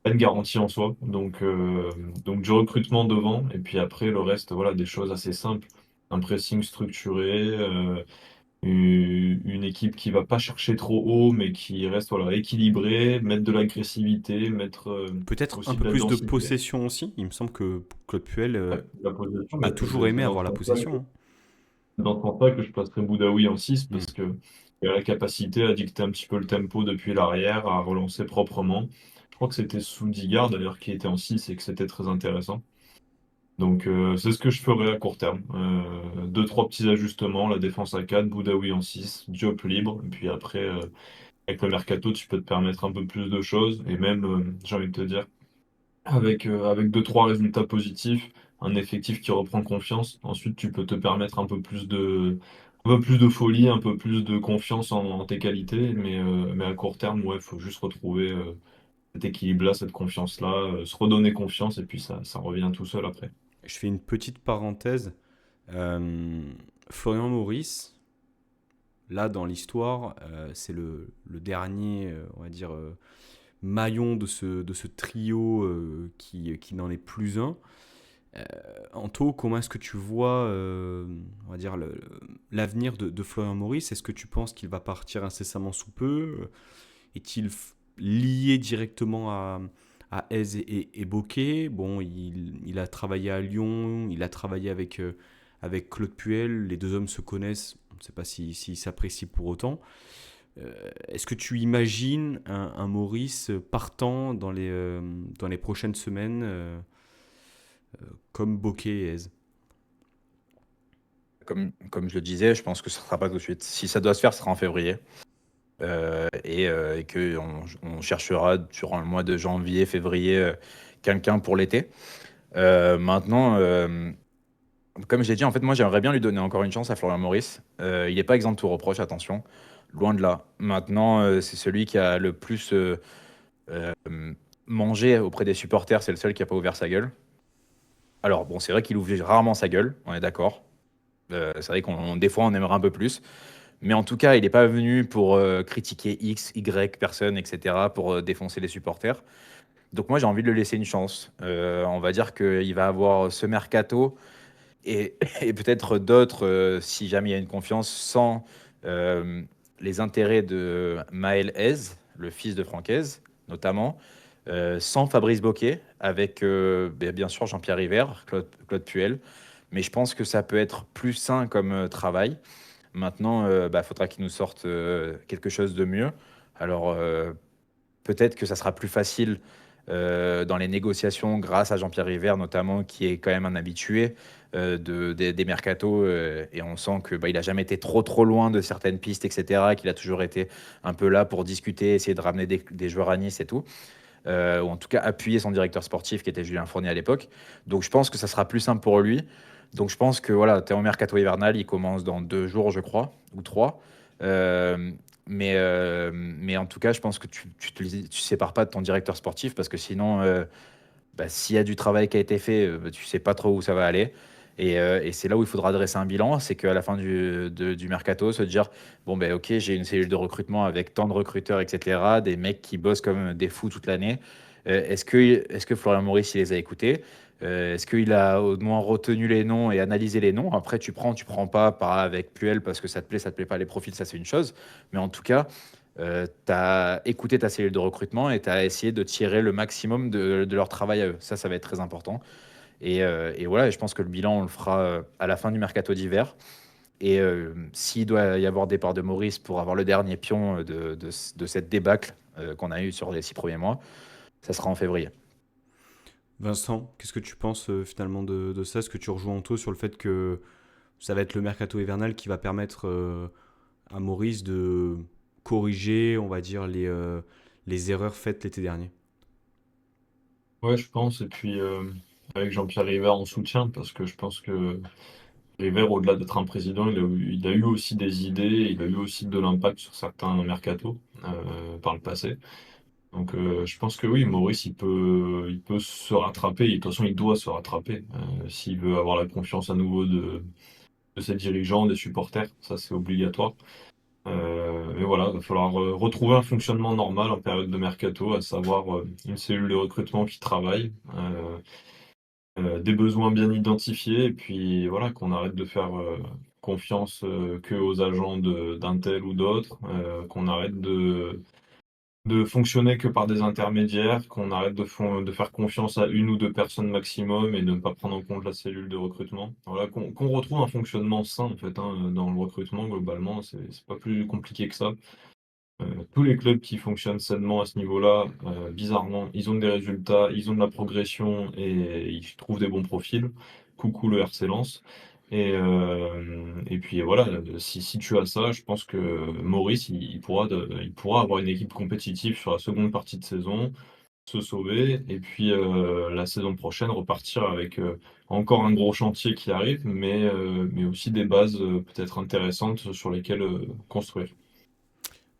[SPEAKER 2] pas une garantie en soi. Donc du recrutement devant, et puis après, le reste, voilà, des choses assez simples. Un pressing structuré, une équipe qui va pas chercher trop haut, mais qui reste, voilà, équilibrée, mettre de l'agressivité, mettre
[SPEAKER 1] Peut-être un
[SPEAKER 2] aussi de
[SPEAKER 1] peu
[SPEAKER 2] la
[SPEAKER 1] plus de
[SPEAKER 2] densité.
[SPEAKER 1] possession aussi. Il me semble que Claude Puel
[SPEAKER 2] La possession,
[SPEAKER 1] a
[SPEAKER 2] mais
[SPEAKER 1] toujours aimé
[SPEAKER 2] c'est
[SPEAKER 1] avoir la possession, hein.
[SPEAKER 2] dans ce sens-là que je placerai Boudaoui en 6,
[SPEAKER 1] Hmm.
[SPEAKER 2] parce que il a la capacité à dicter un petit peu le tempo depuis l'arrière, à relancer proprement. Je crois que c'était Soudigar d'ailleurs qui était en 6 et que c'était très intéressant. Donc c'est ce que je ferai à court terme. Deux, trois petits ajustements, la défense à 4, Boudaoui en 6, Diop libre, et puis après, avec le mercato, tu peux te permettre un peu plus de choses, et même, j'ai envie de te dire, avec deux, trois résultats positifs, un effectif qui reprend confiance, ensuite tu peux te permettre un peu plus de folie, un peu plus de confiance en tes qualités, mais à court terme, ouais, il faut juste retrouver cet équilibre-là, cette confiance-là, se redonner confiance, et puis ça revient tout seul après.
[SPEAKER 1] Je fais une petite parenthèse. Euh, Florian Maurice, là dans l'histoire, c'est le dernier, on va dire, maillon de ce trio qui n'en est plus un. Anto, comment est-ce que tu vois, on va dire, l'avenir de Florian Maurice? Est-ce que tu penses qu'il va partir incessamment sous peu? Est-il lié directement à Eze et Bocquet? Bon, il a travaillé à Lyon, il a travaillé avec Claude Puel, les deux hommes se connaissent, on ne sait pas s'ils s'apprécient pour autant. Est-ce que tu imagines un Maurice partant dans les prochaines semaines, comme Bocquet et Eze?
[SPEAKER 3] Comme je le disais, je pense que ça ne sera pas tout de suite. Si ça doit se faire, ce sera en février. Et qu'on cherchera durant le mois de janvier, février, quelqu'un pour l'été. Maintenant, comme j'ai dit, en fait, moi, j'aimerais bien lui donner encore une chance à Florian Maurice. Il n'est pas exempt de tout reproche, attention. Loin de là. Maintenant, c'est celui qui a le plus euh, mangé auprès des supporters. C'est le seul qui n'a pas ouvert sa gueule. Alors, bon, c'est vrai qu'il ouvre rarement sa gueule, on est d'accord. C'est vrai qu'on des fois, on aimerait un peu plus. Mais en tout cas, il n'est pas venu pour critiquer X, Y, personne, etc., pour défoncer les supporters. Donc moi, j'ai envie de le laisser une chance. On va dire qu'il va avoir ce mercato et, et peut-être d'autres si jamais il y a une confiance sans euh, les intérêts de Maël Hez, le fils de Francaise, notamment, sans Fabrice Boquet, avec bien sûr Jean-Pierre River, Claude Puel. Mais je pense que ça peut être plus sain comme travail. Maintenant, faudra qu'il nous sorte quelque chose de mieux. Alors, peut-être que ça sera plus facile dans les négociations grâce à Jean-Pierre River, notamment, qui est quand même un habitué des mercatos. Et on sent que il a jamais été trop loin de certaines pistes, etc. Qu'il a toujours été un peu là pour discuter, essayer de ramener des joueurs à Nice et tout. Ou en tout cas appuyer son directeur sportif qui était Julien Fournier à l'époque. Donc je pense que ça sera plus simple pour lui. Donc je pense que voilà, tu es en mercato hivernal, il commence dans 2 jours, je crois, ou 3. Euh, mais en tout cas, je pense que tu sépares pas de ton directeur sportif parce que sinon, s'il y a du travail qui a été fait, tu sais pas trop où ça va aller. Et c'est là où il faudra dresser un bilan, c'est qu'à la fin du mercato, se dire, bon ben ok, j'ai une cellule de recrutement avec tant de recruteurs, etc., des mecs qui bossent comme des fous toute l'année. Est-ce que Florian Maurice, il les a écoutés? Est-ce qu'il a au moins retenu les noms et analysé les noms? Après, tu prends pas avec Puel parce que ça te plaît pas les profils, ça c'est une chose. Mais en tout cas, tu as écouté ta cellule de recrutement et tu as essayé de tirer le maximum de leur travail à eux. Ça va être très important. Et voilà, et je pense que le bilan, on le fera à la fin du mercato d'hiver. Et s'il doit y avoir départ de Maurice pour avoir le dernier pion de cette débâcle qu'on a eu sur les 6 premiers mois, ça sera en février.
[SPEAKER 1] Vincent, qu'est-ce que tu penses finalement de ça? Est-ce que tu rejoins Anto sur le fait que ça va être le mercato hivernal qui va permettre à Maurice de corriger, on va dire, les erreurs faites l'été dernier?
[SPEAKER 2] Ouais, je pense. Et puis, avec Jean-Pierre River en soutien, parce que je pense que River, au-delà d'être un président, il a eu aussi des idées, il a eu aussi de l'impact sur certains mercatos par le passé. Donc, je pense que oui, Maurice, il peut se rattraper. Et de toute façon, il doit se rattraper s'il veut avoir la confiance à nouveau de ses dirigeants, des supporters. Ça, c'est obligatoire. Mais voilà, il va falloir retrouver un fonctionnement normal en période de mercato, à savoir une cellule de recrutement qui travaille, des besoins bien identifiés, et puis voilà, qu'on arrête de faire confiance que aux agents d'un tel ou d'autre, qu'on arrête de fonctionner que par des intermédiaires, qu'on arrête de faire confiance à une ou deux personnes maximum et de ne pas prendre en compte la cellule de recrutement. Voilà, qu'on retrouve un fonctionnement sain en fait dans le recrutement globalement, c'est pas plus compliqué que ça. Tous les clubs qui fonctionnent sainement à ce niveau-là, bizarrement, ils ont des résultats, ils ont de la progression et ils trouvent des bons profils. Coucou le RC Lens. Et puis voilà, si tu as ça, je pense que Maurice, il pourra avoir une équipe compétitive sur la seconde partie de saison, se sauver, et puis la saison prochaine repartir avec encore un gros chantier qui arrive, mais aussi des bases peut-être intéressantes sur lesquelles construire.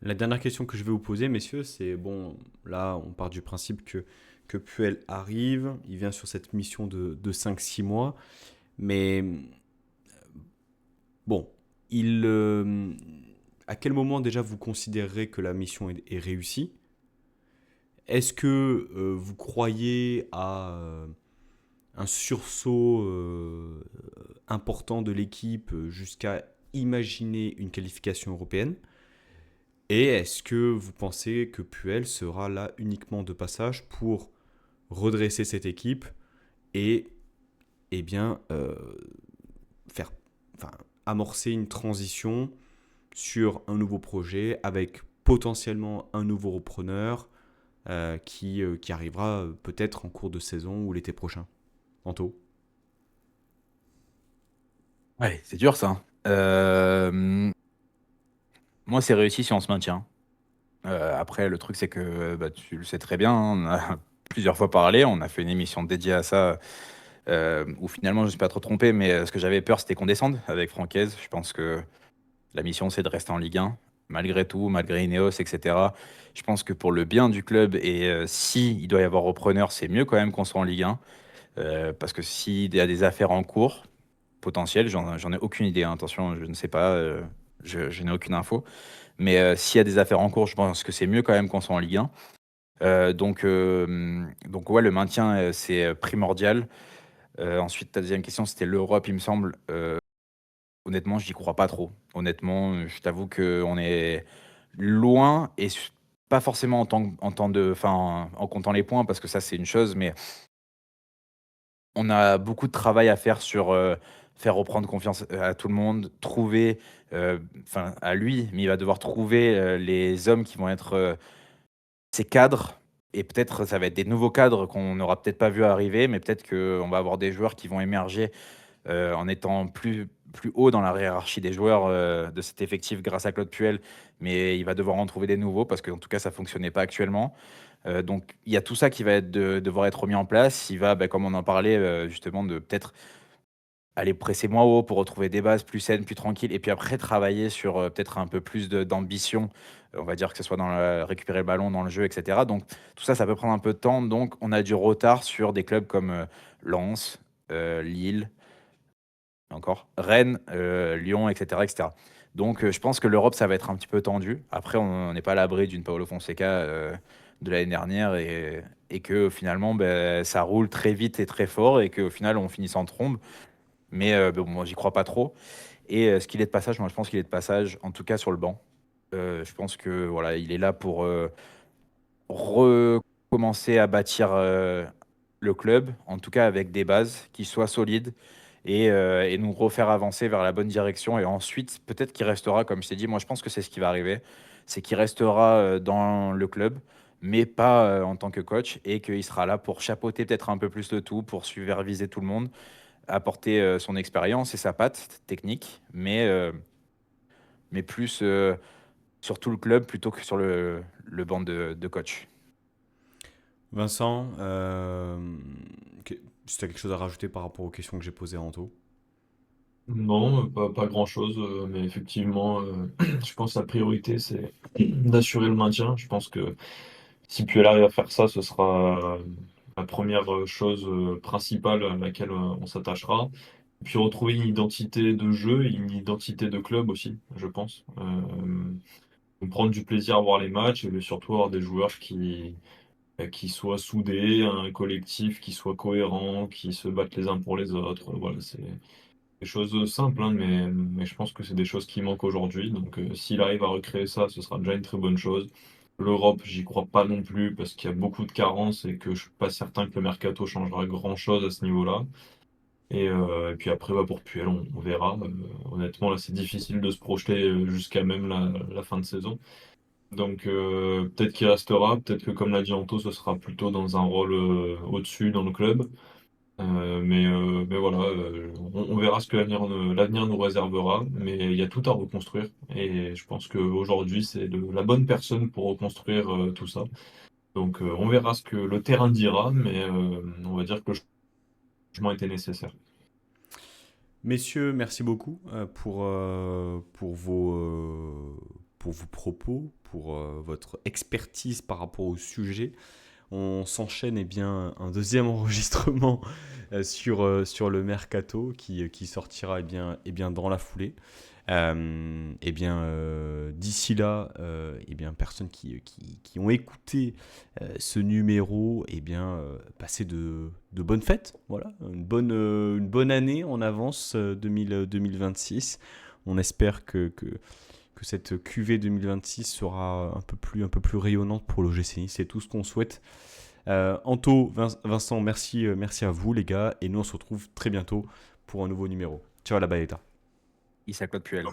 [SPEAKER 1] La dernière question que je vais vous poser, messieurs, c'est bon, là, on part du principe que Puel arrive, il vient sur cette mission de 5-6 mois, mais bon, à quel moment déjà vous considérerez que la mission est réussie? Est-ce que vous croyez à un sursaut important de l'équipe jusqu'à imaginer une qualification européenne? Et est-ce que vous pensez que Puel sera là uniquement de passage pour redresser cette équipe et bien, faire, enfin, amorcer une transition sur un nouveau projet avec potentiellement un nouveau repreneur qui arrivera peut-être en cours de saison ou l'été prochain? Anto?
[SPEAKER 3] Ouais, c'est dur ça. Moi, c'est réussi si on se maintient. Après, le truc, c'est que tu le sais très bien, hein, on a plusieurs fois parlé, on a fait une émission dédiée à ça, où finalement, je ne suis pas trop trompé, mais ce que j'avais peur, c'était qu'on descende avec Francaise. Je pense que la mission, c'est de rester en Ligue 1, malgré tout, malgré Ineos, etc. Je pense que pour le bien du club, et si il doit y avoir repreneur, c'est mieux quand même qu'on soit en Ligue 1, parce que s'il y a des affaires en cours, potentielles, j'en ai aucune idée, hein, attention, je ne sais pas, je n'ai aucune info. Mais s'il y a des affaires en cours, je pense que c'est mieux quand même qu'on soit en Ligue 1. Donc ouais, le maintien, c'est primordial. Ensuite, ta deuxième question, c'était l'Europe, il me semble. Honnêtement, j'y crois pas trop. Honnêtement, je t'avoue qu'on est loin et pas forcément en comptant les points, parce que ça, c'est une chose, mais on a beaucoup de travail à faire sur faire reprendre confiance à tout le monde, trouver, enfin à lui, mais il va devoir trouver les hommes qui vont être ses cadres. Et peut-être ça va être des nouveaux cadres qu'on n'aura peut-être pas vu arriver, mais peut-être qu'on va avoir des joueurs qui vont émerger en étant plus haut dans la hiérarchie des joueurs de cet effectif grâce à Claude Puel, mais il va devoir en trouver des nouveaux parce qu'en tout cas, ça fonctionnait pas actuellement. Donc, il y a tout ça qui va devoir être remis en place. Il va, comme on en parlait, justement, de peut-être aller presser moins haut pour retrouver des bases plus saines, plus tranquilles, et puis après travailler sur peut-être un peu plus d'ambition, on va dire que ce soit dans récupérer le ballon dans le jeu, etc. Donc tout ça, ça peut prendre un peu de temps. Donc on a du retard sur des clubs comme Lens, Lille, encore Rennes, Lyon, etc., etc. Donc je pense que l'Europe, ça va être un petit peu tendu. Après, on n'est pas à l'abri d'une Paulo Fonseca de l'année dernière, et que finalement, ça roule très vite et très fort, et qu'au final, on finit sans trombe. Mais bon, moi, j'y crois pas trop. Et ce qu'il est de passage, moi, je pense qu'il est de passage, en tout cas sur le banc. Je pense que voilà, il est là pour recommencer à bâtir le club, en tout cas avec des bases qui soient solides, et nous refaire avancer vers la bonne direction. Et ensuite, peut-être qu'il restera, comme je t'ai dit, moi je pense que c'est ce qui va arriver, c'est qu'il restera dans le club, mais pas en tant que coach, et qu'il sera là pour chapeauter peut-être un peu plus le tout, pour superviser tout le monde, apporter son expérience et sa patte technique, mais plus sur tout le club plutôt que sur le banc de coach.
[SPEAKER 1] Vincent, si tu as quelque chose à rajouter par rapport aux questions que j'ai posées à Anto?
[SPEAKER 2] Non, pas grand-chose, mais effectivement, je pense que la priorité, c'est d'assurer le maintien. Je pense que si Puel arrive à faire ça, ce sera la première chose principale à laquelle on s'attachera. Puis retrouver une identité de jeu et une identité de club aussi, je pense. Prendre du plaisir à voir les matchs, et surtout avoir des joueurs qui soient soudés, un collectif qui soit cohérent, qui se battent les uns pour les autres. Voilà, c'est des choses simples, hein, mais je pense que c'est des choses qui manquent aujourd'hui. Donc, s'il arrive à recréer ça, ce sera déjà une très bonne chose. L'Europe, j'y crois pas non plus parce qu'il y a beaucoup de carences et que je suis pas certain que le mercato changera grand-chose à ce niveau-là. Et puis après, pour Puel, on verra. Honnêtement, là, c'est difficile de se projeter jusqu'à même la fin de saison. Donc, peut-être qu'il restera, peut-être que comme l'a dit Anto, ce sera plutôt dans un rôle au-dessus dans le club. Mais voilà, on verra ce que l'avenir nous réservera. Mais il y a tout à reconstruire. Et je pense qu'aujourd'hui, c'est la bonne personne pour reconstruire tout ça. Donc, on verra ce que le terrain dira, mais on va dire que le changement était nécessaire.
[SPEAKER 1] Messieurs, merci beaucoup pour vos propos, pour votre expertise par rapport au sujet. On s'enchaîne un deuxième enregistrement sur le mercato qui sortira dans la foulée. D'ici là, personnes qui ont écouté ce numéro, passez de bonnes fêtes. Voilà, une bonne année en avance 2026. On espère que cette QV 2026 sera un peu plus rayonnante pour l'OGC Nice. C'est tout ce qu'on souhaite. Anto, Vincent, merci à vous les gars. Et nous on se retrouve très bientôt pour un nouveau numéro. Ciao la Baeta.
[SPEAKER 3] Issa Claude Puel.